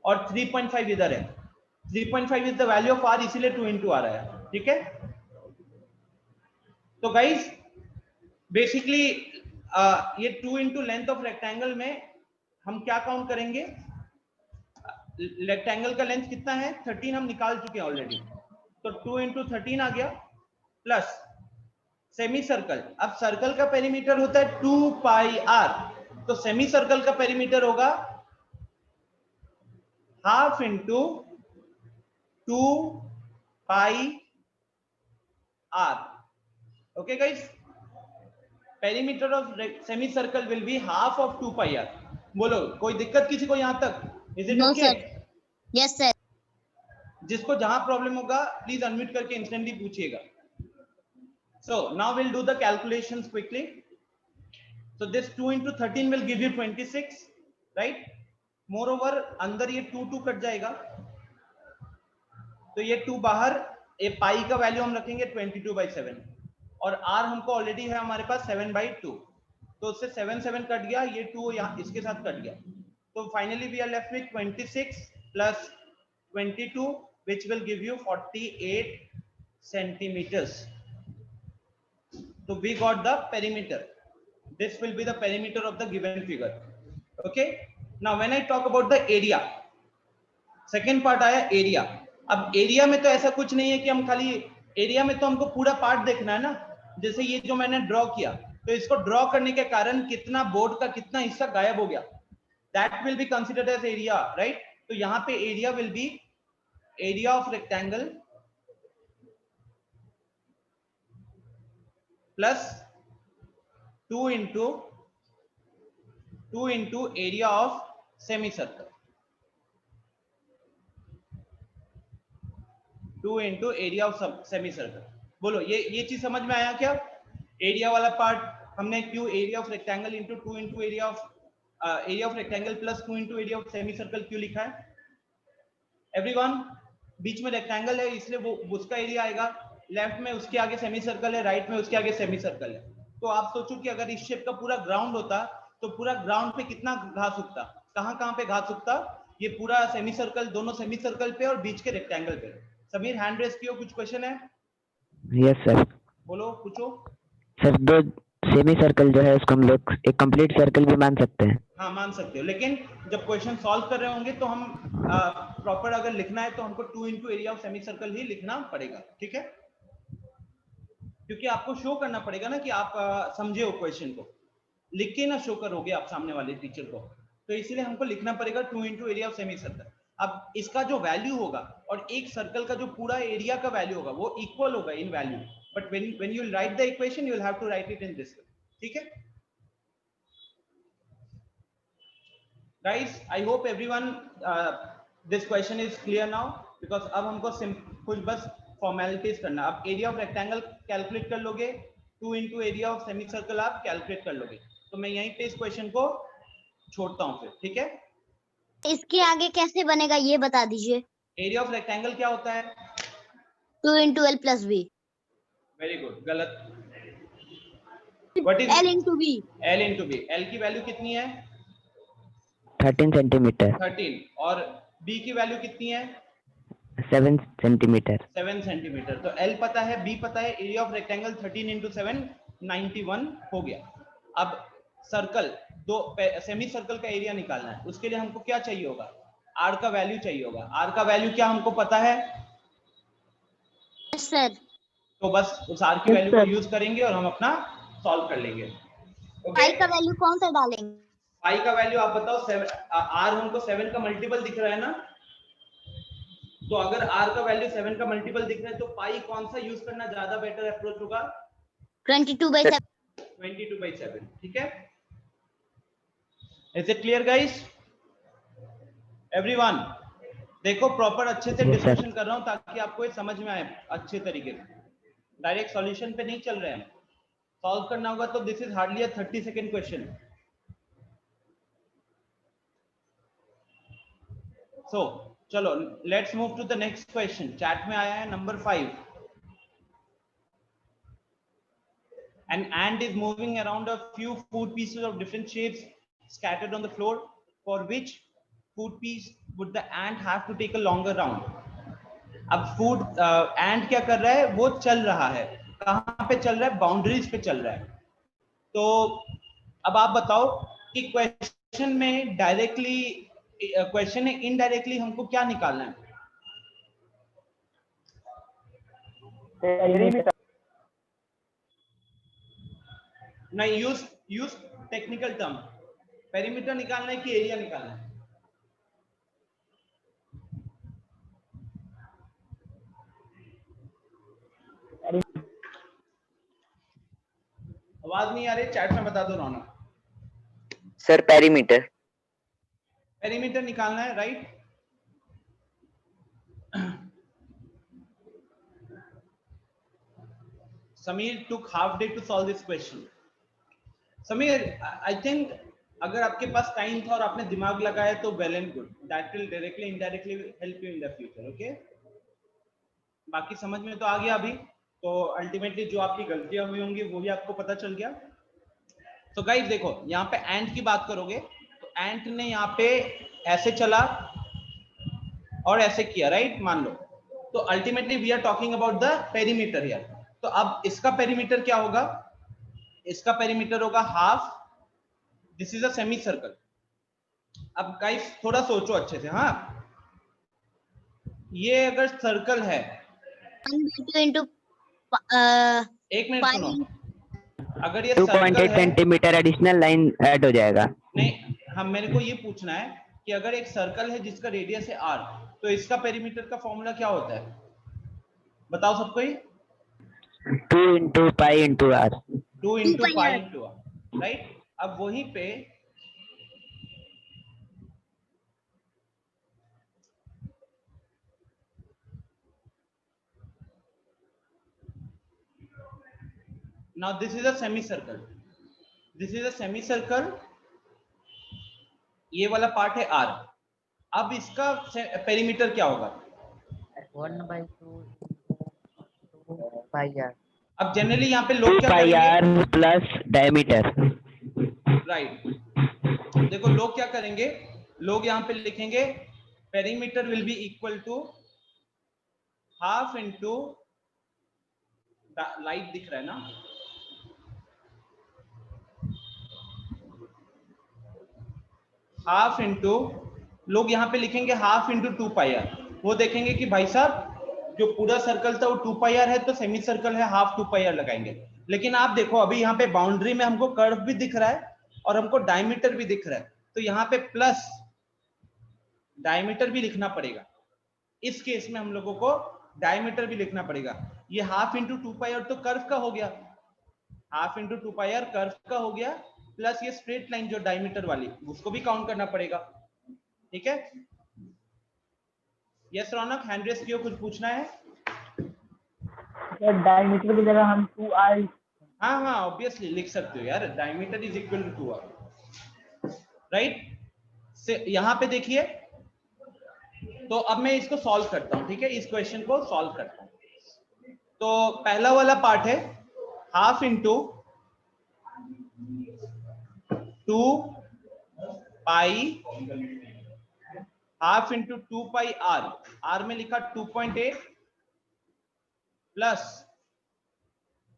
और 3.5 इधर है। 3.5 is the value of r, इसीलिए 2 into r आया। ठीक है, तो गाइस बेसिकली ये 2 into लेंथ ऑफ रेक्टेंगल में हम क्या काउंट करेंगे? रेक्टेंगल का लेंथ कितना है? 13 हम निकाल चुके हैं ऑलरेडी, तो 2 into 13 आ गया प्लस सेमी सर्कल। अब सर्कल का पेरीमीटर होता है 2 पाई r, तो सेमी सर्कल का पेरीमीटर होगा half into 2 pi r। Okay guys, perimeter of semi circle will be half of 2 pi r। बोलो, कोई दिक्कत किसी को यहां तक? Is it okay? Yes sir. जिसको जहां प्रॉब्लम होगा प्लीज अनम्यूट करके इंस्टेंटली पूछिएगा। So now will do the calculations quickly. So this 2 into 13 will give you 26, right? Moreover अंदर ये 2 कट जाएगा, तो ये 2 बाहर, ये पाई का वैल्यू हम रखेंगे 22/7 और r हमको ऑलरेडी है हमारे पास 7/2, तो उससे 7 कट गया, ये 2 यहाँ इसके साथ कट गया, तो finally we are left with 26 plus 22 which will give you 48 centimeters. So we got the perimeter. This will be the perimeter of the given figure. Okay, now when I talk about the area, second part आया area। अब area में तो ऐसा कुछ नहीं है कि हम खाली, एरिया में तो हमको पूरा पार्ट देखना है ना। जैसे ये जो मैंने ड्रॉ किया, तो इसको ड्रॉ करने के कारण कितना बोर्ड का कितना हिस्सा गायब हो गया, that will be considered as area, right. तो यहाँ पे area will be area of rectangle plus 2 into area of semicircle, 2 into area of semicircle। बोलो ये चीज समझ में आया क्या? एरिया वाला पार्ट हमने क्यों area of rectangle into 2 into area of rectangle plus 2 into area of semicircle क्यों लिखा है? एवरीवन, बीच में रेक्टेंगल है इसलिए वो उसका एरिया आएगा, लेफ्ट में उसके आगे सेमीसर्कल है, राइट में उसके आगे सेमीसर्कल है। तो आप सोचो कि अगर इस शेप का पूरा ग्राउंड होता तो पूरा ग्राउंड पे कितना घास उगता, कहाँ पे घास उगता? ये पूरा सेमीसर्कल, दोनों सेमीसर्कल पे और बीच के रेक्टेंगल पे। समीर हैंड रेस कियो, कुछ क्वेश्चन है? Yes sir. बोलो, पूछो। सर दो सेमी सर्कल जो है उसको हम लोग एक कंप्लीट सर्कल भी मान सकते हैं। हाँ मान सकते हो, लेकिन जब क्वेश्चन सॉल्व कर रहे होंगे तो हम प्रॉपर अगर लिखना है तो हमको 2 into एरिया ऑफ सेमीसर्कल ही लिखना पड़ेगा, ठीक है? क्योंकि आपको शो करना पड़ेगा ना कि आप समझे हो क्वेश्चन को, लिख के ना शो करोगे आप सामने वाले टीचर को, तो इसीलिए हमको लिखना पड़ेगा 2 into एरिया ऑफ सेमीसर्कल। अब इसका जो वैल्यू होगा और एक सर्कल का जो पूरा एरिया का वैल्यू होगा वो इक्वल होगा in value, but when you will write the equation you will have to write it in this way, ठीक है guys? I hope everyone this question is clear now, because अब हमको कुछ बस फॉर्मेलिटीज करना। अब एरिया ऑफ रेक्टेंगल कैलकुलेट कर लोगे, 2 into एरिया ऑफ सेमीसर्कल आप कैलकुलेट कर लोगे। तो मैं यहीं पे इस क्वेश्चन को छोड़ता हूँ फिर, ठीक है? इसके आगे कैसे बनेगा ये बता दीजिए। एरिया ऑफ रेक्टेंगल क्या होता है? 2 into L plus B। Very good, गलत। What is L into B। L into B? L की वैल्यू कितनी है? 13 सेंटीमीटर। 13। और B की वैल्यू कितनी है? 7 सेंटीमीटर। 7 सेंटीमीटर। तो L पता है, B पता है, एरिया ऑफ रेक्टेंगल 13 into 7 91 हो गया। अब सर्कल, दो सेमी सर्कल का एरिया निकालना है, उसके लिए हमको क्या चाहिए होगा? R का वैल्यू चाहिए होगा। R का वैल्यू क्या हमको पता है? Yes sir. तो बस उस R की वैल्यू को यूज करेंगे और हम अपना सॉल्व कर लेंगे। पाई का वैल्यू कौन सा डालेंगे? पाई का वैल्यू आप बताओ। 7 R हमको 7 का मल्टीपल दिख रहा है ना, तो अगर R का वैल्यू 7 का मल्टीपल दिख रहा है तो पाई कौन सा यूज करना ज्यादा बेटर अप्रोच होगा? 22/7। 22/7, ठीक है? Is it clear guys? Everyone देखो प्रॉपर अच्छे से डिस्कशन कर रहा हूं ताकि आपको ये समझ में आए अच्छे तरीके से। डायरेक्ट सॉल्यूशन पे नहीं चल रहे हैं, सॉल्व करना होगा तो this is hardly a 30 second question. So चलो let's move to the next question. Chat में आया है number 5। An ant is moving around a few food pieces of different shapes scattered on the floor. For which food piece would the ant have to take a longer round? अब food एंट क्या कर रहा है? वो चल रहा है, कहाँ पे चल रहा है? बाउंड्रीज पे चल रहा है। तो अब आप बताओ कि क्वेश्चन में डायरेक्टली, क्वेश्चन में इनडायरेक्टली हमको क्या निकालना है? नहीं, यूज टेक्निकल टर्म। पेरीमीटर निकालना है कि एरिया निकालना है? आवाज नहीं आ रही, चैट में बता दो रौनक। Sir perimeter. पेरीमीटर निकालना है, right? Sameer took half day to solve this question. Sameer, I think अगर आपके पास टाइम था और आपने दिमाग लगाया तो well and good. That will directly, indirectly help you in the future. Okay? बाकी समझ में तो आ गया अभी, तो अल्टीमेटली जो आपकी गलतियां हुई होंगी वो भी आपको पता चल गया। तो गाइस देखो, यहाँ पे एंट की बात करोगे तो एंट ने यहाँ पे ऐसे चला और ऐसे किया, राइट? मान लो, तो ultimately we are talking about the perimeter here. तो अब इसका पेरीमीटर क्या होगा? इसका पेरीमीटर होगा half. This is a semi circle. अब गाइस थोड़ा सोचो अच्छे से, हाँ, ये अगर सर्कल है, 1/2 into एक मिनट सुनो, अगर ये 2.8 सर्कल है, सेंटीमीटर एडिशनल लाइन ऐड हो जाएगा। नहीं हम मेरे को ये पूछना है कि अगर एक सर्कल है जिसका रेडियस है r, तो इसका पेरीमीटर का फॉर्मूला क्या होता है, बताओ सबको ही। 2 into pi into r। 2 into pi into r, right. अब वहीं पे now this is a semicircle, this is a semicircle, ये वाला पार्ट है r। अब इसका पेरीमीटर क्या होगा, 1/2 pi r। अब जनरली यहाँ पे लोग 2 क्या pi करेंगे, r plus diameter। राइट। देखो लोग क्या करेंगे, लोग यहाँ पे लिखेंगे perimeter will be equal to half into, light दिख रहा है ना, हाफ इंटू, लोग यहाँ पे लिखेंगे हाफ इंटू 2 पाई आर। वो देखेंगे कि भाई साहब जो पूरा सर्कल था वो 2 पाई आर है, तो सेमी सर्कल है हाफ 2 पाई आर लगाएंगे। लेकिन आप देखो अभी यहाँ पे बाउंड्री में हमको कर्व भी दिख रहा है और हमको डायमीटर भी दिख रहा है, तो यहाँ पे प्लस डायमीटर भी लिखना पड़ेगा। इस केस में हम लोगों को डायमीटर भी लिखना पड़ेगा। ये हाफ इंटू 2 पाई आर तो कर्व का हो गया, half into 2 pi R curve का हो गया, प्लस ये स्ट्रेट लाइन जो डायमीटर वाली उसको भी काउंट करना पड़ेगा। ठीक है, यस रौनक, हैंड रेस किया, कुछ पूछना है? डायमीटर की जगह हम 2r। हाँ हाँ ऑब्वियसली लिख सकते हो यार, diameter is equal to 2r, right. से यहाँ पे देखिए, तो अब मैं इसको सॉल्व करता हूँ। ठीक है, इस क्वेश्चन को सॉल्व करता हूँ। तो पहला वाला पार्ट है half into 2 pi, half into 2 pi R, R में लिखा 2.8 प्लस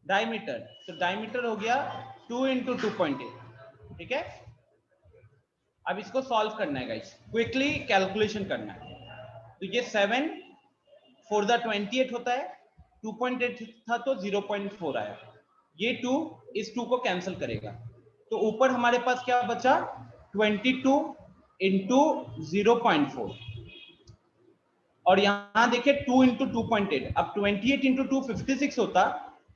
डायमीटर, तो डायमीटर हो गया 2 इंटू 2.8। ठीक है, अब इसको सॉल्व करना है गाइस, क्विकली कैलकुलेशन करना है। तो ये 7 4 द 28 होता है, 2.8 था तो 0.4 आया, ये 2 इस 2 को कैंसिल करेगा, तो ऊपर हमारे पास क्या बचा 22 इंटू 0.4, और यहाँ देखिए 2 इंटू 2.8, अब 28 इंटू 2 56 होता,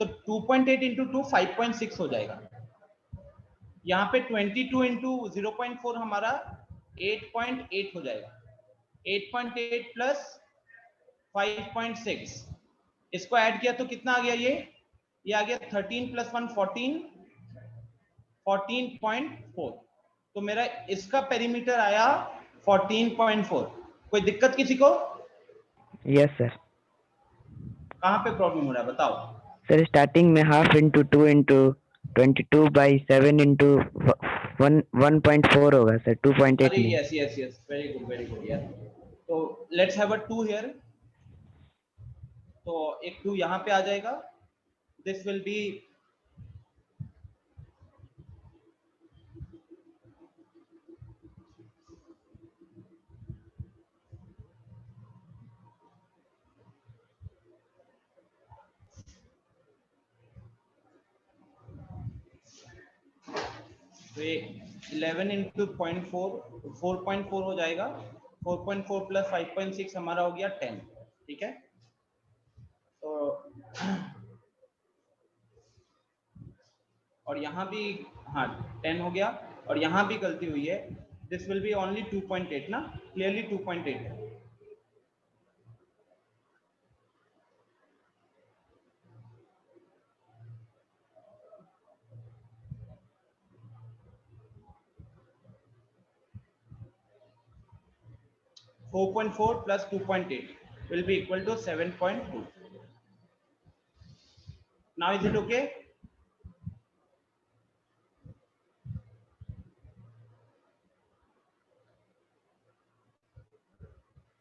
तो 2.8 इंटू 2 5.6 हो जाएगा। यहाँ पे 22 इंटू 0.4 हमारा 8.8 हो जाएगा, 8.8 प्लस 5.6, इसको ऐड किया तो कितना आ गया, ये आ गया 13 प्लस 1 14, 14.4। तो मेरा इसका पेरीमीटर आया 14.4। कोई दिक्कत किसी को? Yes sir. कहाँ पे प्रॉब्लम हो रहा है बताओ? सर स्टार्टिंग में हाफ इंटू 2 इंटू 22/7 इंटू 1.4 होगा सर, 2.8 अरे नहीं। Yes yes yes, very good यार। तो लेट्स हैव अ 2 हियर, तो एक 2 यहाँ पे आ जाएगा, दिस विल बी तो ये 11 इंटू 0.4 4.4 हो जाएगा, 4.4 प्लस 5.6 हमारा हो गया 10। ठीक है, तो और यहाँ भी हाँ 10 हो गया, और यहाँ भी गलती हुई है, दिस विल बी ओनली 2.8 ना, क्लियरली 2.8 है। (4.4 plus 2.8 will be equal to 7.2). Now is it okay?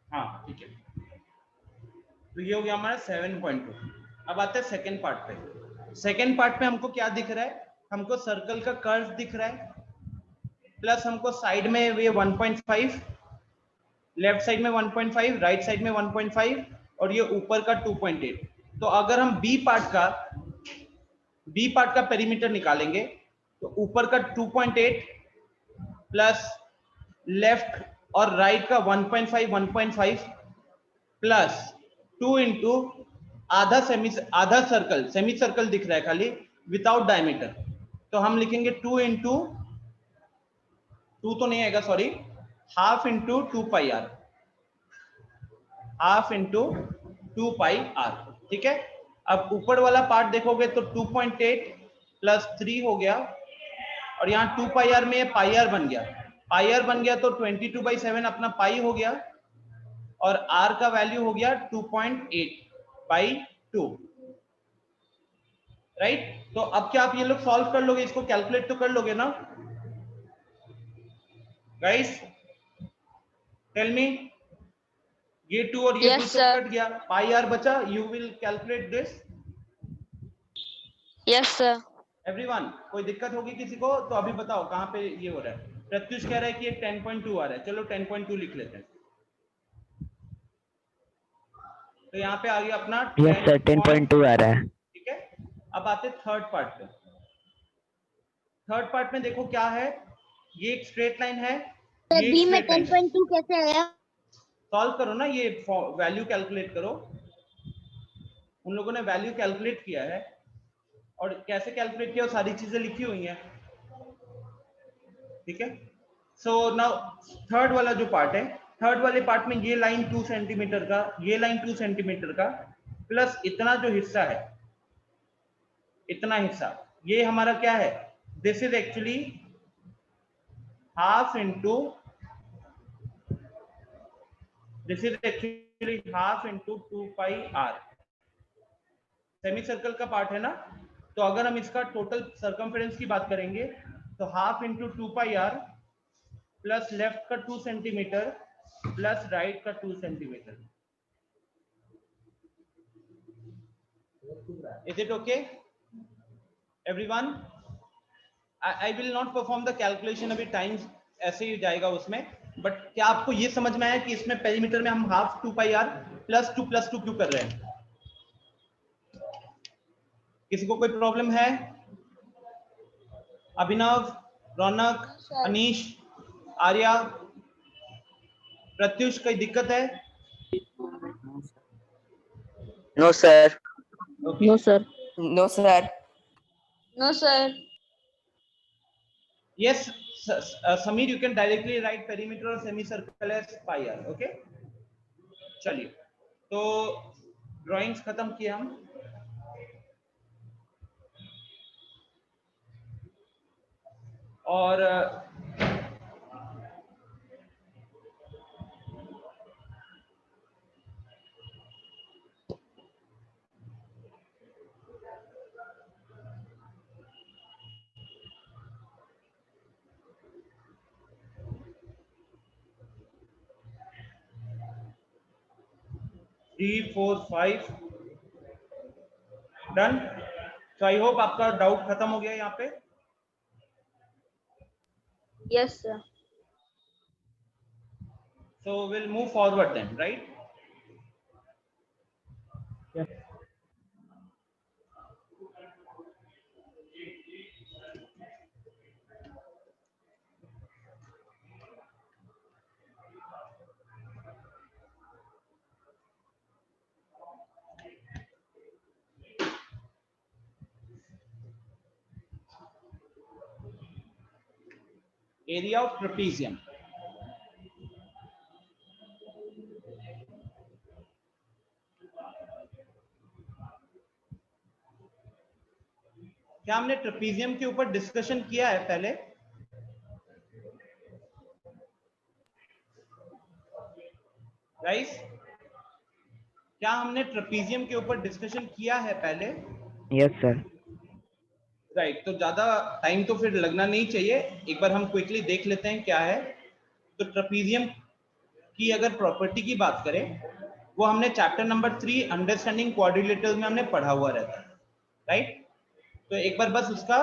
हाँ ठीक है, तो ये हो गया हमारा 7.2। अब आते हैं सेकेंड पार्ट पे। सेकेंड पार्ट पे हमको क्या दिख रहा है, हमको सर्कल का कर्व दिख रहा है, प्लस हमको साइड में ये 1.5, लेफ्ट साइड में 1.5, राइट साइड में 1.5, और ये ऊपर का 2.8। तो अगर हम बी पार्ट का बी पार्ट का पेरीमीटर निकालेंगे तो ऊपर का 2.8 प्लस लेफ्ट और राइट का 1.5 1.5 प्लस 2 इंटू आधा सेमी सर्कल दिख रहा है खाली विदाउट डायमीटर, तो हम लिखेंगे 2 इंटू 2 तो नहीं आएगा sorry, half into 2 pi R, half into 2 pi R. ठीक है, अब ऊपर वाला पार्ट देखोगे तो 2.8 प्लस 3 हो गया और यहाँ 2 पाई आर में पाई आर बन गया, पाई आर बन गया तो 22/7 अपना पाई हो गया और आर का वैल्यू हो गया 2.8/2। राइट, तो अब क्या आप ये लोग सॉल्व कर लोगे, इसको कैलकुलेट तो कर लोगे ना गाइस, टेल मी। ये 2 और ये 2 Yes, तो sir. कट गया, पाई आर बचा, you will calculate this. Yes, sir. Everyone, कोई दिक्कत होगी किसी को तो अभी बताओ कहां पे ये हो रहा है। प्रत्युष कह रहा है कि ये 10.2 आ रहा है, चलो 10.2 लिख लेते हैं। तो यहाँ पे आ गया अपना यस सर 10.2 आ रहा है। ठीक है, अब आते थर्ड पार्ट पे। थर्ड पार्ट में देखो क्या है, ये एक स्ट्रेट लाइन है, ये बी में स्ट्रेट लाइन है। 10.2 कैसे आया? सॉल्व करो ना, ये वैल्यू कैलकुलेट करो। उन लोगों ने वैल्यू कैलकुलेट किया है और कैसे कैलकुलेट किया वो सारी चीजें लिखी हुई हैं। ठीक है, सो नाउ थर्ड वाला जो पार्ट है, थर्ड वाले पार्ट में ये लाइन 2 सेंटीमीटर का, ये लाइन 2 सेंटीमीटर का प्लस इतना जो हिस्सा है, इतना हिस्सा, ये हमारा क्या है, this is actually half into, this is actually half into 2 pi R. Semi circle का पार्ट है ना, तो अगर हम इसका टोटल सर्कमफेरेंस की बात करेंगे तो half into 2 pi R plus left का 2 सेंटीमीटर प्लस राइट का 2 centimetre. Is it okay everyone? I will not perform the calculation, अभी टाइम ऐसे ही जाएगा उसमें, बट क्या आपको ये समझ में आया कि इसमें पेरीमीटर में हम हाफ 2 पाई आर प्लस 2 क्यों कर रहे हैं? किसी को कोई प्रॉब्लम है? अभिनव, रौनक, अनीश, आर्या, प्रत्युष, कोई दिक्कत है? No sir. No sir. No sir. No, sir. Yes, Sameer, you can directly write perimeter or semicircle as pi r. Okay, चलिए, तो ड्राइंग्स खत्म किए हम। और थ्री फोर फाइव डन। तो आई होप आपका डाउट खत्म हो गया यहाँ पे। Yes, sir. So we'll move forward then, right? Area of trapezium. क्या हमने ट्रेपीजियम के ऊपर डिस्कशन किया है पहले? गाइस, क्या हमने ट्रेपीजियम के ऊपर डिस्कशन किया है पहले? Yes sir. राइट, तो ज्यादा टाइम तो फिर लगना नहीं चाहिए, एक बार हम क्विकली देख लेते हैं क्या है। तो ट्रेपीजियम की अगर प्रॉपर्टी की बात करें, वो हमने चैप्टर नंबर 3 अंडरस्टैंडिंग क्वाड्रिलेटरल्स में हमने पढ़ा हुआ रहता है, राइट? तो एक बार बस उसका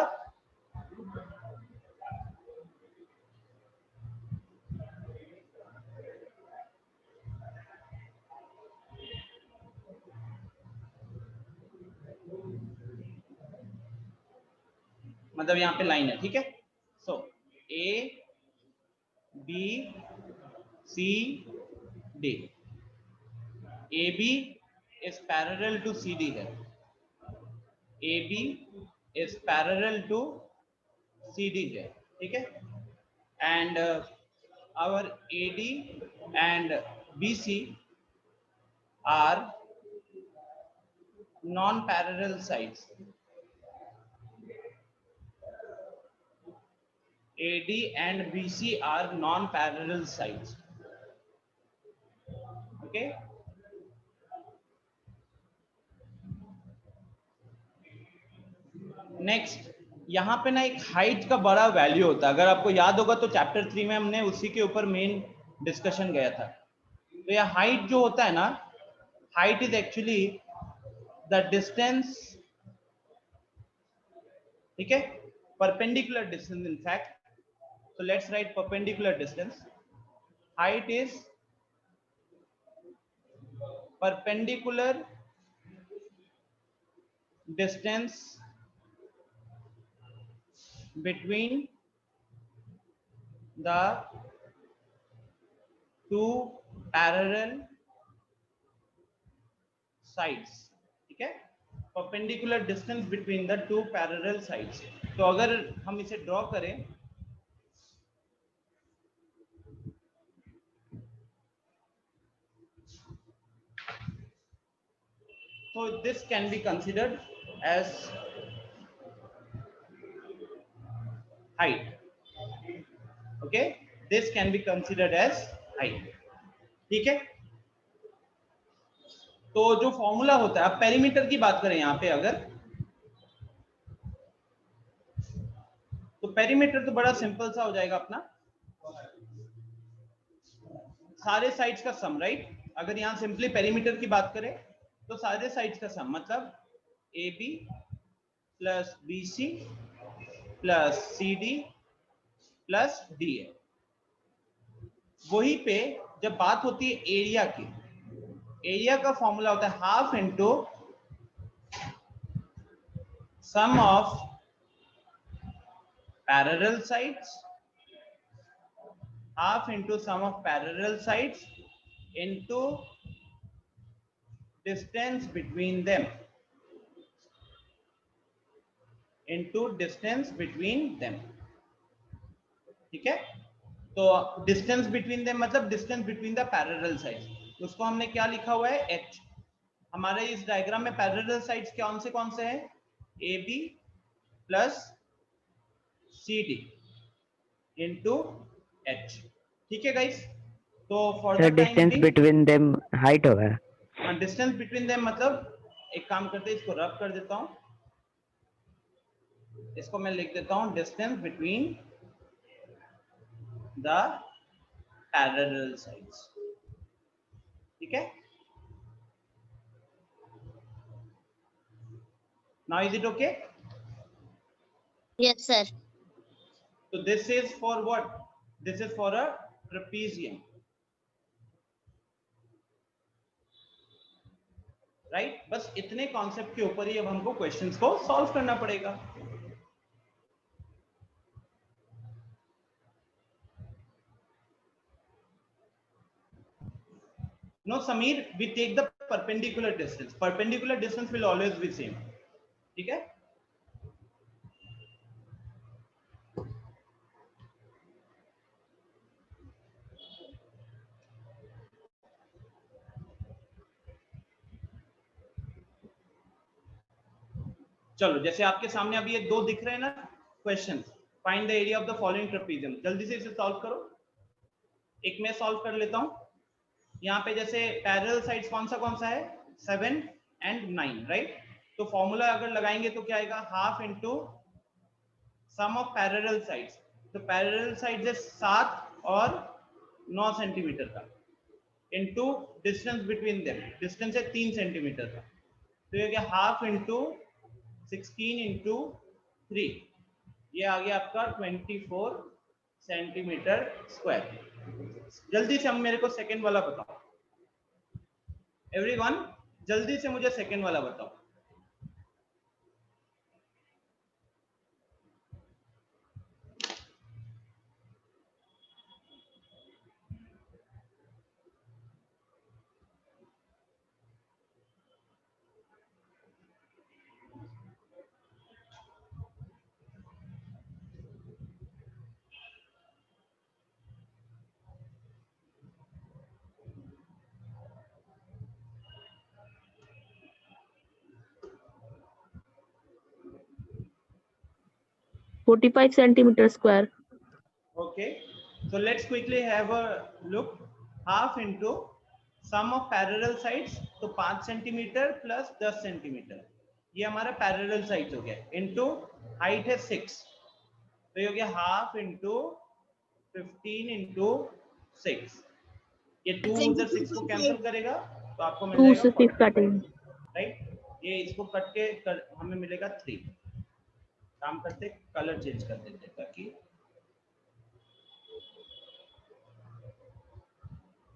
मतलब यहाँ पे लाइन है, ठीक है। So A B C D, A B is parallel to C D है, A B is parallel to C D है, ठीक है। And our A D and B C are non-parallel sides. AD and BC are non-parallel sides. Okay. Next, यहाँ पे ना एक height का बड़ा वैल्यू होता है, अगर आपको याद होगा तो चैप्टर 3 में हमने उसी के ऊपर मेन डिस्कशन गया था। तो यह हाइट जो होता है ना, height is actually the distance, ठीक है, perpendicular distance in fact. So let's write perpendicular distance. Height is perpendicular distance between the two parallel sides, ठीक है, perpendicular distance between the two parallel sides। तो अगर हम इसे ड्रॉ करें so this can be considered as height, okay, this can be considered as height, ठीक है। तो जो फॉर्मूला होता है, अब पेरीमीटर की बात करें यहाँ पे अगर, तो पेरीमीटर तो बड़ा सिंपल सा हो जाएगा अपना, सारे साइड्स का सम, राइट। अगर यहाँ सिंपली पेरीमीटर की बात करें तो सारे साइड्स का सम, मतलब A B plus B C plus C D plus D A. वही पे जब बात होती है एरिया की, एरिया का फॉर्मूला होता है half into sum of parallel sides, half into sum of parallel sides into distance between them, into distance between them, ठीक है। तो distance between them मतलब distance between the parallel sides, उसको हमने क्या लिखा हुआ है, h। हमारे इस डायग्राम में पैरेलल साइड्स कौन से हैं, A B plus C D into h, ठीक है गाइस। तो for the distance between them height होगा। हाँ, डिस्टेंस बिटवीन देम मतलब एक काम करते हैं, इसको रब कर देता हूं, इसको मैं लिख देता हूं distance between the parallel sides, ठीक है। Now is it okay? Yes, sir. So this is for what? This is for a trapezium, right? बस इतने कॉन्सेप्ट के ऊपर ही अब हमको क्वेश्चंस को सॉल्व करना पड़ेगा। No, Sameer, we take the perpendicular distance. Perpendicular distance will always be same, ठीक है। चलो, जैसे आपके सामने अभी ये दो दिख रहे हैं ना question, find the area of the following trapezium, जल्दी से इसे सॉल्व करो। एक मैं सॉल्व कर लेता हूं। यहाँ पे जैसे पैरेलल साइड्स कौन सा है, 7 एंड 9, राइट। तो फॉर्मूला अगर लगाएंगे तो क्या आएगा, half into sum of parallel sides. तो पैरेलल साइड्स है 7 और 9 सेंटीमीटर का, into distance between them, distance है 3 सेंटीमीटर का। तो ये क्या, हाफ इंटू 16 इंटू 3, ये आ गया आपका 24 सेंटीमीटर स्क्वायर। जल्दी से हम मेरे को सेकंड वाला बताओ, एवरीवन जल्दी से मुझे सेकंड वाला बताओ। 45 centimeter square. Okay, so let's quickly have a look. Half into sum of parallel sides, तो 5 सेंटीमीटर प्लस 10 सेंटीमीटर, ये हमारा पैरेलल साइड हो गया, इनटू हाइट है 6, तो ये हो गया हाफ इंटू 15 इंटू 6, ये 2 उधर 6 को कैंसिल करेगा तो आपको मिल 2 जाएगा से 6 cutting. राइट, ये इसको कट के हमें मिलेगा 3. काम करते कलर चेंज कर देते ताकि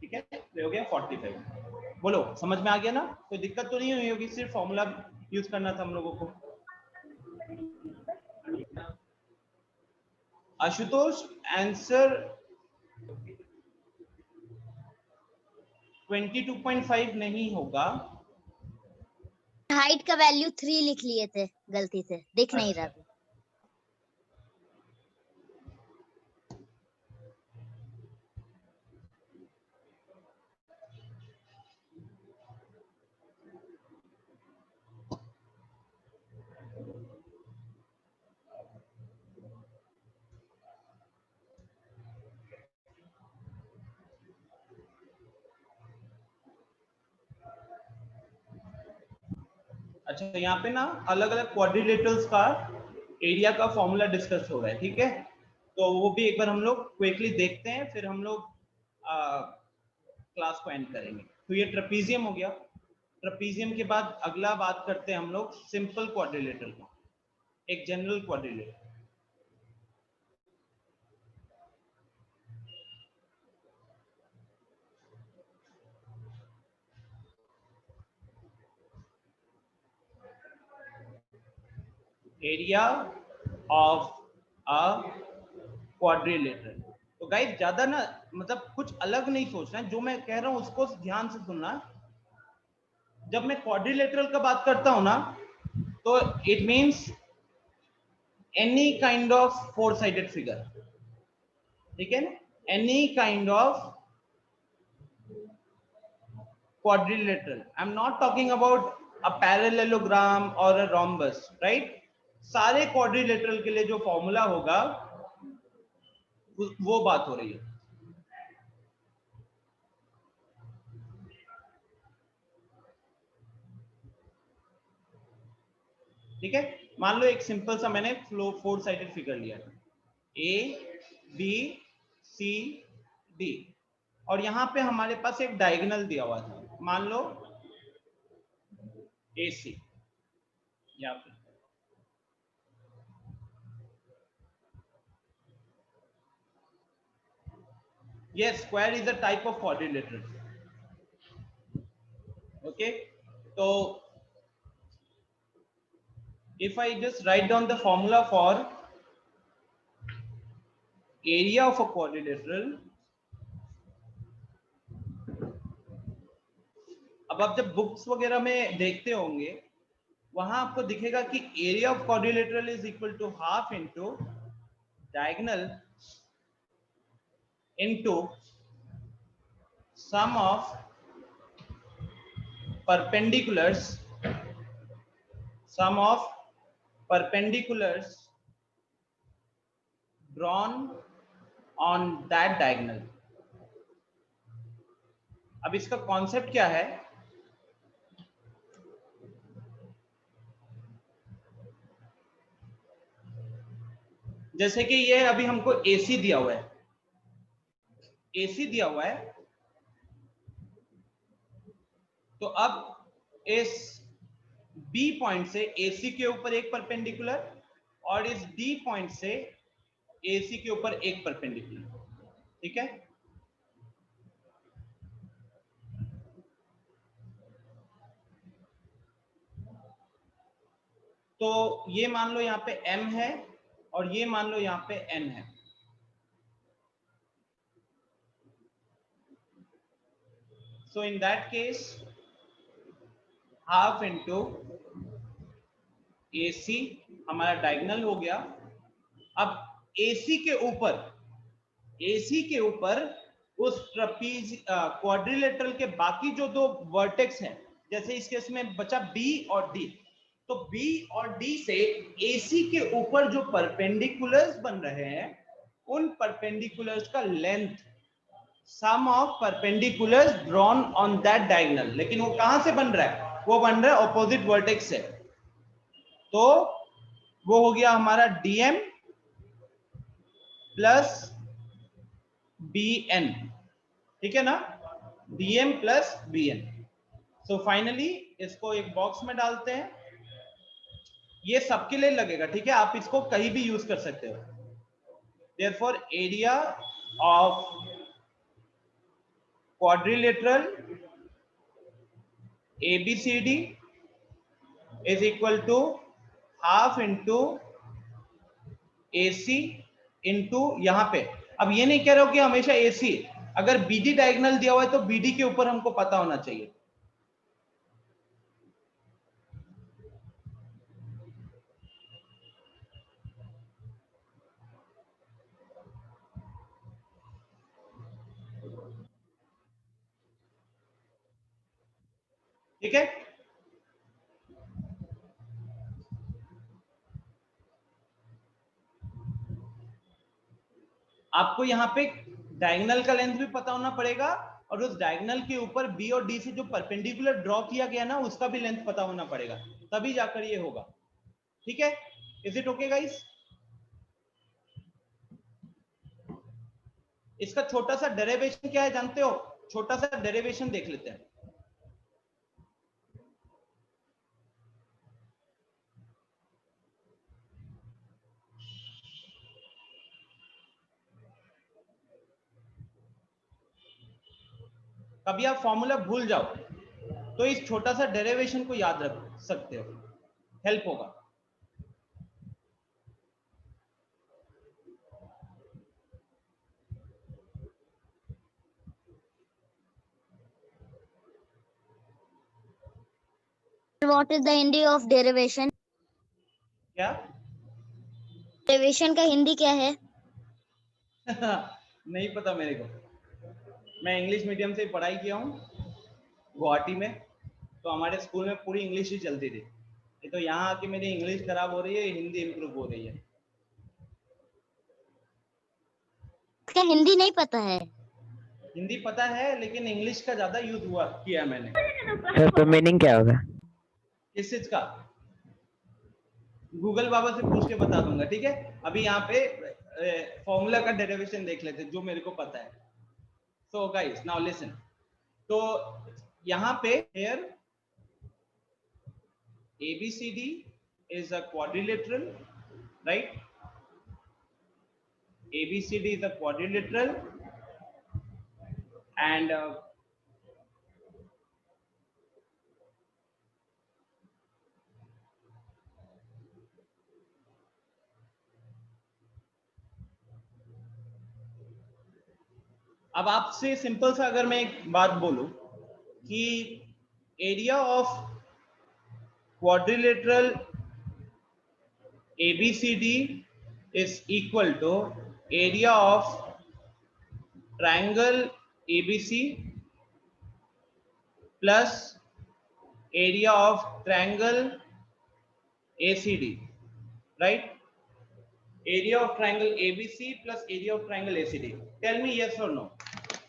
ठीक है, तो हो गया 45. बोलो समझ में आ गया ना, कोई दिक्कत तो नहीं हुई होगी, सिर्फ फॉर्मूला यूज करना था हम लोगों को. आशुतोष आंसर 22.5 नहीं होगा, हाइट का वैल्यू 3 लिख लिए थे गलती से, दिख नहीं रहा था. अच्छा यहाँ पे ना अलग अलग क्वाड्रिलेटरल्स का एरिया का फॉर्मूला डिस्कस हो रहा है, ठीक है, तो वो भी एक बार हम लोग क्विकली देखते हैं, फिर हम लोग क्लास को एंड करेंगे. तो ये ट्रेपीजियम हो गया, ट्रेपीजियम के बाद अगला बात करते हैं हम लोग सिंपल क्वाड्रिलेटरल का, एक general quadrilateral. Area of a quadrilateral. तो गाइस ज्यादा ना मतलब कुछ अलग नहीं सोचना है, जो मैं कह रहा हूं उसको ध्यान से सुनना. जब मैं क्वाड्रिलेटरल का बात करता हूं ना, तो it means any kind of 4 sided figure, ठीक है ना, any kind of quadrilateral. I'm not talking about a parallelogram or a rhombus, right? सारे क्वाड्रिलेटरल के लिए जो फॉर्मूला होगा वो बात हो रही है. ठीक है, मान लो एक सिंपल सा मैंने 4 साइडेड फिगर लिया, A B C D, और यहां पे हमारे पास एक डायगोनल दिया हुआ था, मान लो AC, या फिर yes, square is a type of quadrilateral. Okay, so if I just write down the formula for area of a quadrilateral, अब आप जब बुक्स वगैरह में देखते होंगे वहां आपको दिखेगा कि area of quadrilateral is equal to half into diagonal into sum of perpendiculars drawn on that diagonal. अब इसका कॉन्सेप्ट क्या है, जैसे कि ये अभी हमको AC दिया हुआ है, AC दिया हुआ है, तो अब इस B पॉइंट से AC के ऊपर एक परपेंडिकुलर और इस D पॉइंट से AC के ऊपर एक परपेंडिकुलर, ठीक है. तो ये मान लो यहाँ पे M है और ये मान लो यहाँ पे N है. So in that case half into AC हमारा डायगोनल हो गया. अब AC के ऊपर उस ट्रपीज क्वाड्रिलेटरल के बाकी जो दो वर्टेक्स हैं, जैसे इस केस में बचा B और D, तो बी और डी से AC के ऊपर जो परपेंडिकुलर्स बन रहे हैं उन परपेंडिकुलर्स का length, sum of perpendiculars drawn on that diagonal, लेकिन वो कहां से बन रहा है, वो बन रहा है ऑपोजिट वर्टेक्स से। तो वो हो गया हमारा DM प्लस BN, ठीक है ना, DM plus BN। So finally इसको एक बॉक्स में डालते हैं, ये सबके लिए लगेगा, ठीक है, आप इसको कहीं भी यूज कर सकते हो। Therefore area of quadrilateral ABCD is equal to half into AC into यहां पे, अब ये नहीं कह रहा हूं कि हमेशा AC, अगर BD डायगोनल दिया हुआ है तो BD के ऊपर हमको पता होना चाहिए। ठीक है, आपको यहाँ पे डायगोनल का लेंथ भी पता होना पड़ेगा और उस डायगोनल के ऊपर बी और डी से जो परपेंडिकुलर ड्रॉ किया गया ना उसका भी लेंथ पता होना पड़ेगा, तभी जाकर ये होगा। ठीक है, इज इट ओके गाइस? इसका छोटा सा डेरिवेशन क्या है जानते हो? छोटा सा डेरिवेशन देख लेते हैं। कभी आप फॉर्मूला भूल जाओ तो इस छोटा सा डेरिवेशन को याद रख सकते हो, हेल्प होगा। What is the Hindi of derivation? क्या? Derivation का हिंदी क्या है? नहीं पता मेरे को, मैं इंग्लिश मीडियम से पढ़ाई किया हूँ गुवाहाटी में, तो हमारे स्कूल में पूरी इंग्लिश ही चलती थी। ये तो यहाँ आके मेरी इंग्लिश खराब हो रही है, हिंदी इम्प्रूव हो रही है। क्या हिंदी नहीं पता है? हिंदी पता है लेकिन इंग्लिश का ज्यादा यूज हुआ किया मैंने। सर तो मीनिंग क्या होगा? किस चीज का? गूगल बाबा से पूछ के बता दूंगा, ठीक है। अभी यहाँ पे फॉर्मूला का डेरिवेशन देख लेते हैं जो मेरे को पता है। सो गाइस नाउ लिसन, तो यहाँ पे here ABCD is a quadrilateral, right? ABCD is a quadrilateral and अब आपसे सिंपल सा अगर मैं एक बात बोलूं कि area of quadrilateral ABCD is equal to area of triangle ABC plus area of triangle ACD, right? Area of triangle ABC plus area of triangle ACD. Tell me yes or no.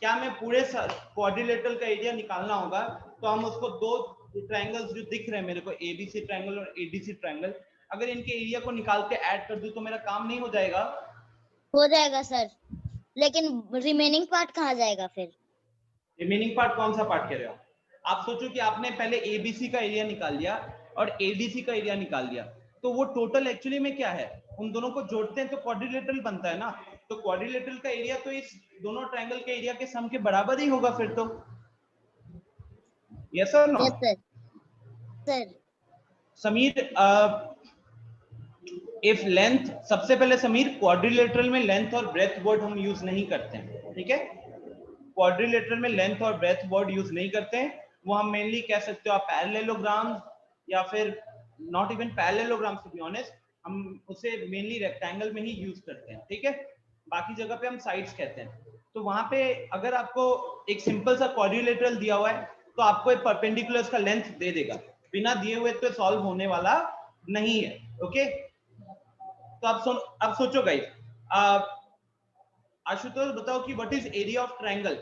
क्या मैं पूरे quadrilateral का area निकालना होगा तो हम उसको दो ट्रायंगल्स जो दिख रहे हैं मेरे को, ABC ट्रायंगल और ADC ट्रायंगल, अगर इनके एरिया को निकाल के ऐड कर दूं तो मेरा काम नहीं हो जाएगा? हो जाएगा सर, लेकिन रिमेनिंग पार्ट कहाँ जाएगा फिर? रिमेनिंग पार्ट कौन सा पार्ट कह रहे हो आप? सोचो कि आपने पहले ABC का एरिया निकाल लिया और ADC का एरिया निकाल लिया, तो वो टोटल एक्चुअली में क्या है? उन दोनों को जोड़ते हैं तो क्वाड्रिलेटरल बनता है ना, तो क्वाड्रिलेटरल का एरिया तो इस दोनों ट्रायंगल के एरिया के सम के बराबर ही होगा फिर तो। यस और no? Yes sir. Sameer, if length, सबसे पहले समीर क्वाड्रिलेटरल में लेंथ और ब्रेथ वर्ड हम यूज नहीं करते हैं, ठीक है? क्वाड्रिलेटरल में लेंथ और ब्रेथ वर्ड यूज नहीं करते हैं, वो हम मेनली कह सकते हो आप पैरेललोग्राम या फिर not even parallelogram to be honest, हम उसे मेनली रेक्टेंगल में ही यूज करते हैं, ठीक है? बाकी जगह पे हम साइड्स कहते हैं। तो वहां पे अगर आपको एक सिंपल सा क्वाड्रिलेटरल दिया हुआ है तो आपको एक परपेंडिकुलर्स का लेंथ दे देगा, बिना दिए हुए तो सॉल्व होने वाला नहीं है। ओके, तो अब सोचो गाइस, आशुतोष बताओ कि what is area of triangle?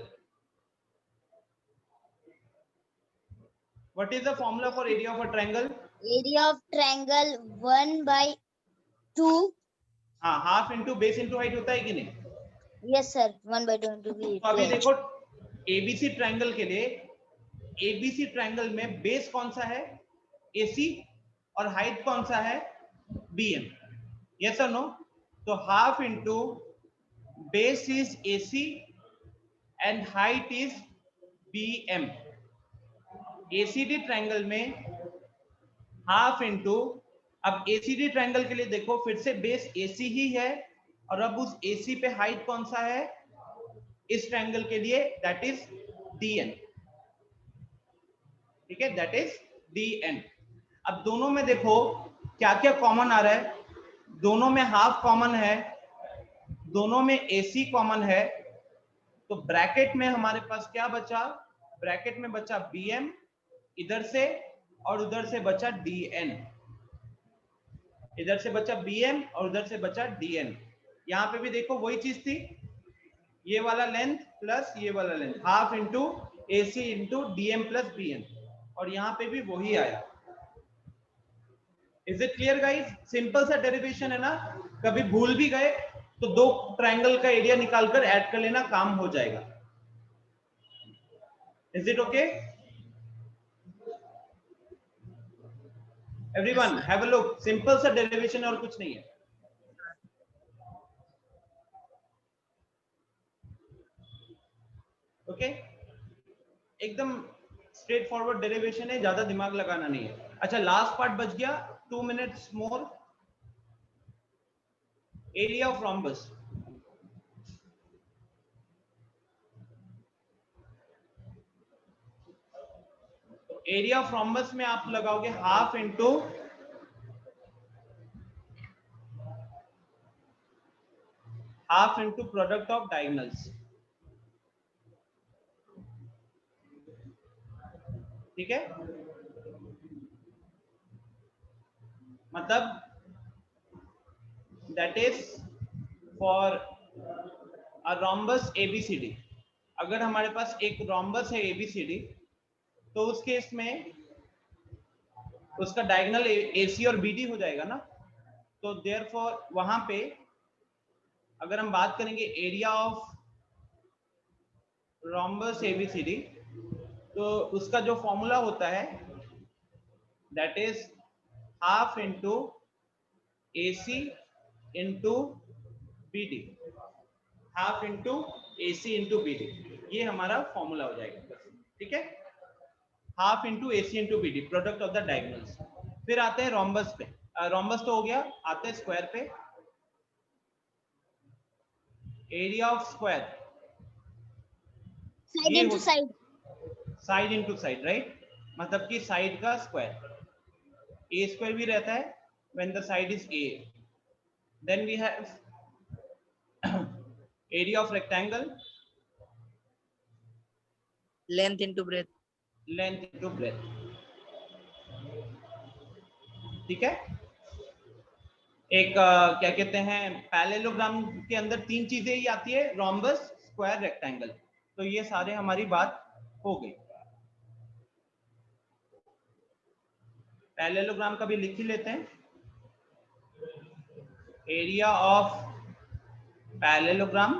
What is the formula for area of a triangle? Area of triangle 1/2। हाँ, half into base into height होता है कि नहीं? Yes sir, 1/2 into B. तो अभी देखो एबीसी ट्रायंगल के लिए, एबीसी ट्रायंगल में बेस कौन सा है? एसी, और हाइट कौन सा है? बीएम। यस और नो? तो half into base is AC and height is BM. ACD triangle में हाफ इंटू, अब एसीडी ट्रायंगल के लिए देखो फिर से बेस एसी ही है, और अब उस एसी पे हाइट कौन सा है इस ट्रायंगल के लिए? That is DN. ठीक है, दैट इज डीएन। अब दोनों में देखो क्या क्या कॉमन आ रहा है। दोनों में हाफ कॉमन है, दोनों में एसी कॉमन है, तो ब्रैकेट में हमारे पास क्या बचा? ब्रैकेट में बचा बीएम इधर से, और उधर से बचा डीएन। इधर से बचा बीएम और उधर से बचा डीएन। यहां पे भी देखो वही चीज थी, ये वाला लेंथ प्लस ये वाला length, half into AC into DM plus BN, और यहां पे भी वही आया। Is it clear guys? Simple सा डेरिवेशन है ना। कभी भूल भी गए तो दो ट्रायंगल का एरिया निकालकर ऐड कर लेना, काम हो जाएगा। Is it okay? Everyone have a look, simple सा डेरिवेशन और कुछ नहीं है। ओके, एकदम स्ट्रेट फॉरवर्ड डेरिवेशन है, ज्यादा दिमाग लगाना नहीं है। अच्छा, लास्ट पार्ट बच गया, 2 minutes more. Area of rhombus. Area of rhombus में आप लगाओगे half into product of diagonals. ठीक है, मतलब that is for a rhombus ABCD. अगर हमारे पास एक रोम्बस है एबीसीडी, तो उस केस में उसका डायगोनल एसी और बीडी हो जाएगा ना। तो देयरफॉर वहां पे अगर हम बात करेंगे एरिया ऑफ रोम्बस एबीसीडी, तो उसका जो फॉर्मूला होता है that is half into AC into BD, half into AC into BD, ये हमारा फॉर्मूला हो जाएगा। ठीक है, half into AC into BD, product of the diagonals. फिर आते हैं रोम्बस पे। रोम्बस तो हो गया, आते हैं स्क्वायर पे। Area of square, side into side, side into side, right? मतलब कि साइड का स्क्वायर। ए स्क्वायर भी रहता है when the side is A. Then we have area of rectangle, length into breadth, length into breadth. ठीक है, एक क्या कहते हैं, पैरेललोग्राम के अंदर तीन चीजें ही आती है, रोम्बस, स्क्वायर, रेक्टेंगल। तो ये सारे हमारी बात हो गई। पैरेललोग्राम का भी लिख ही लेते हैं। Area of parallelogram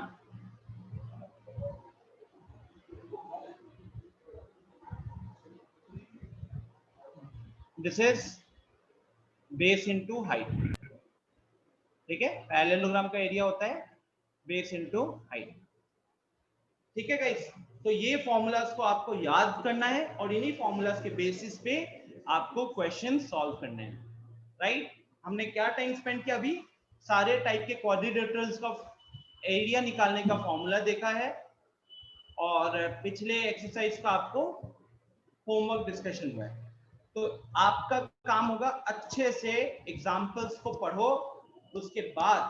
this is base into height. ठीक है, पैरेललोग्राम का एरिया होता है बेस इंटू हाइट। ठीक है गाइस, तो ये फॉर्मूलाज को आपको याद करना है और इन्हीं फॉर्मूलाज के बेसिस पे आपको क्वेश्चन सॉल्व करने हैं, राइट? हमने क्या टाइम स्पेंड किया अभी? सारे टाइप के क्वाड्रिलेटरल्स का एरिया निकालने का फॉर्मूला देखा है, और पिछले एक्सरसाइज का आपको होमवर्क डिस्कशन हुआ है। तो आपका काम होगा अच्छे से एग्जाम्पल्स को पढ़ो, उसके बाद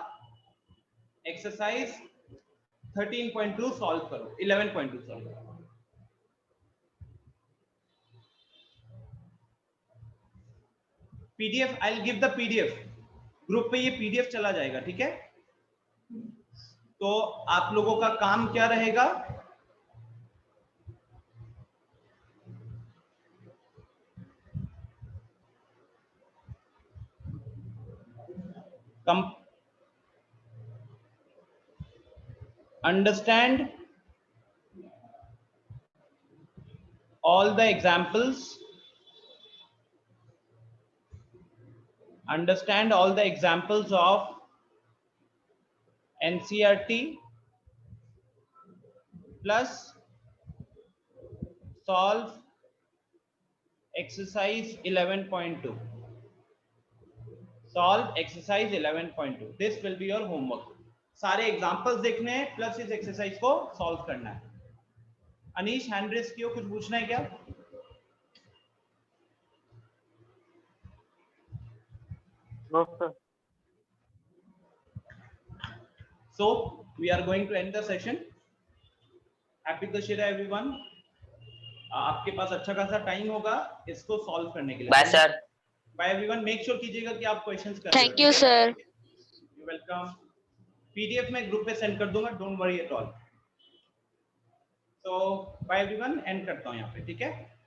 एक्सरसाइज 13.2 सॉल्व करो, 11.2 सॉल्व करो। PDF, I'll give the PDF. Group पे ये PDF चला जाएगा, ठीक है? तो आप लोगों का काम क्या रहेगा? Understand all the examples. Understand all the examples of NCERT plus solve exercise 11.2. Solve exercise 11.2. This will be your homework. सारे एग्जांपल्स देखने हैं प्लस इस एक्सरसाइज को सॉल्व करना है. अनीश हैंड रेस कियो, कुछ पूछना है क्या? No, sir. So we are going to end the session. Happy Dussehra everyone. आपके पास अच्छा खासा टाइम होगा इसको सॉल्व करने के लिए. Bye sir. Bye everyone. Make sure कीजिएगा कि आप क्वेश्चंस कर. Thank you sir. You welcome. PDF में ग्रुप पे सेंड कर दूंगा, don't worry at all. So bye everyone, end करता हूँ यहाँ पे, ठीक है?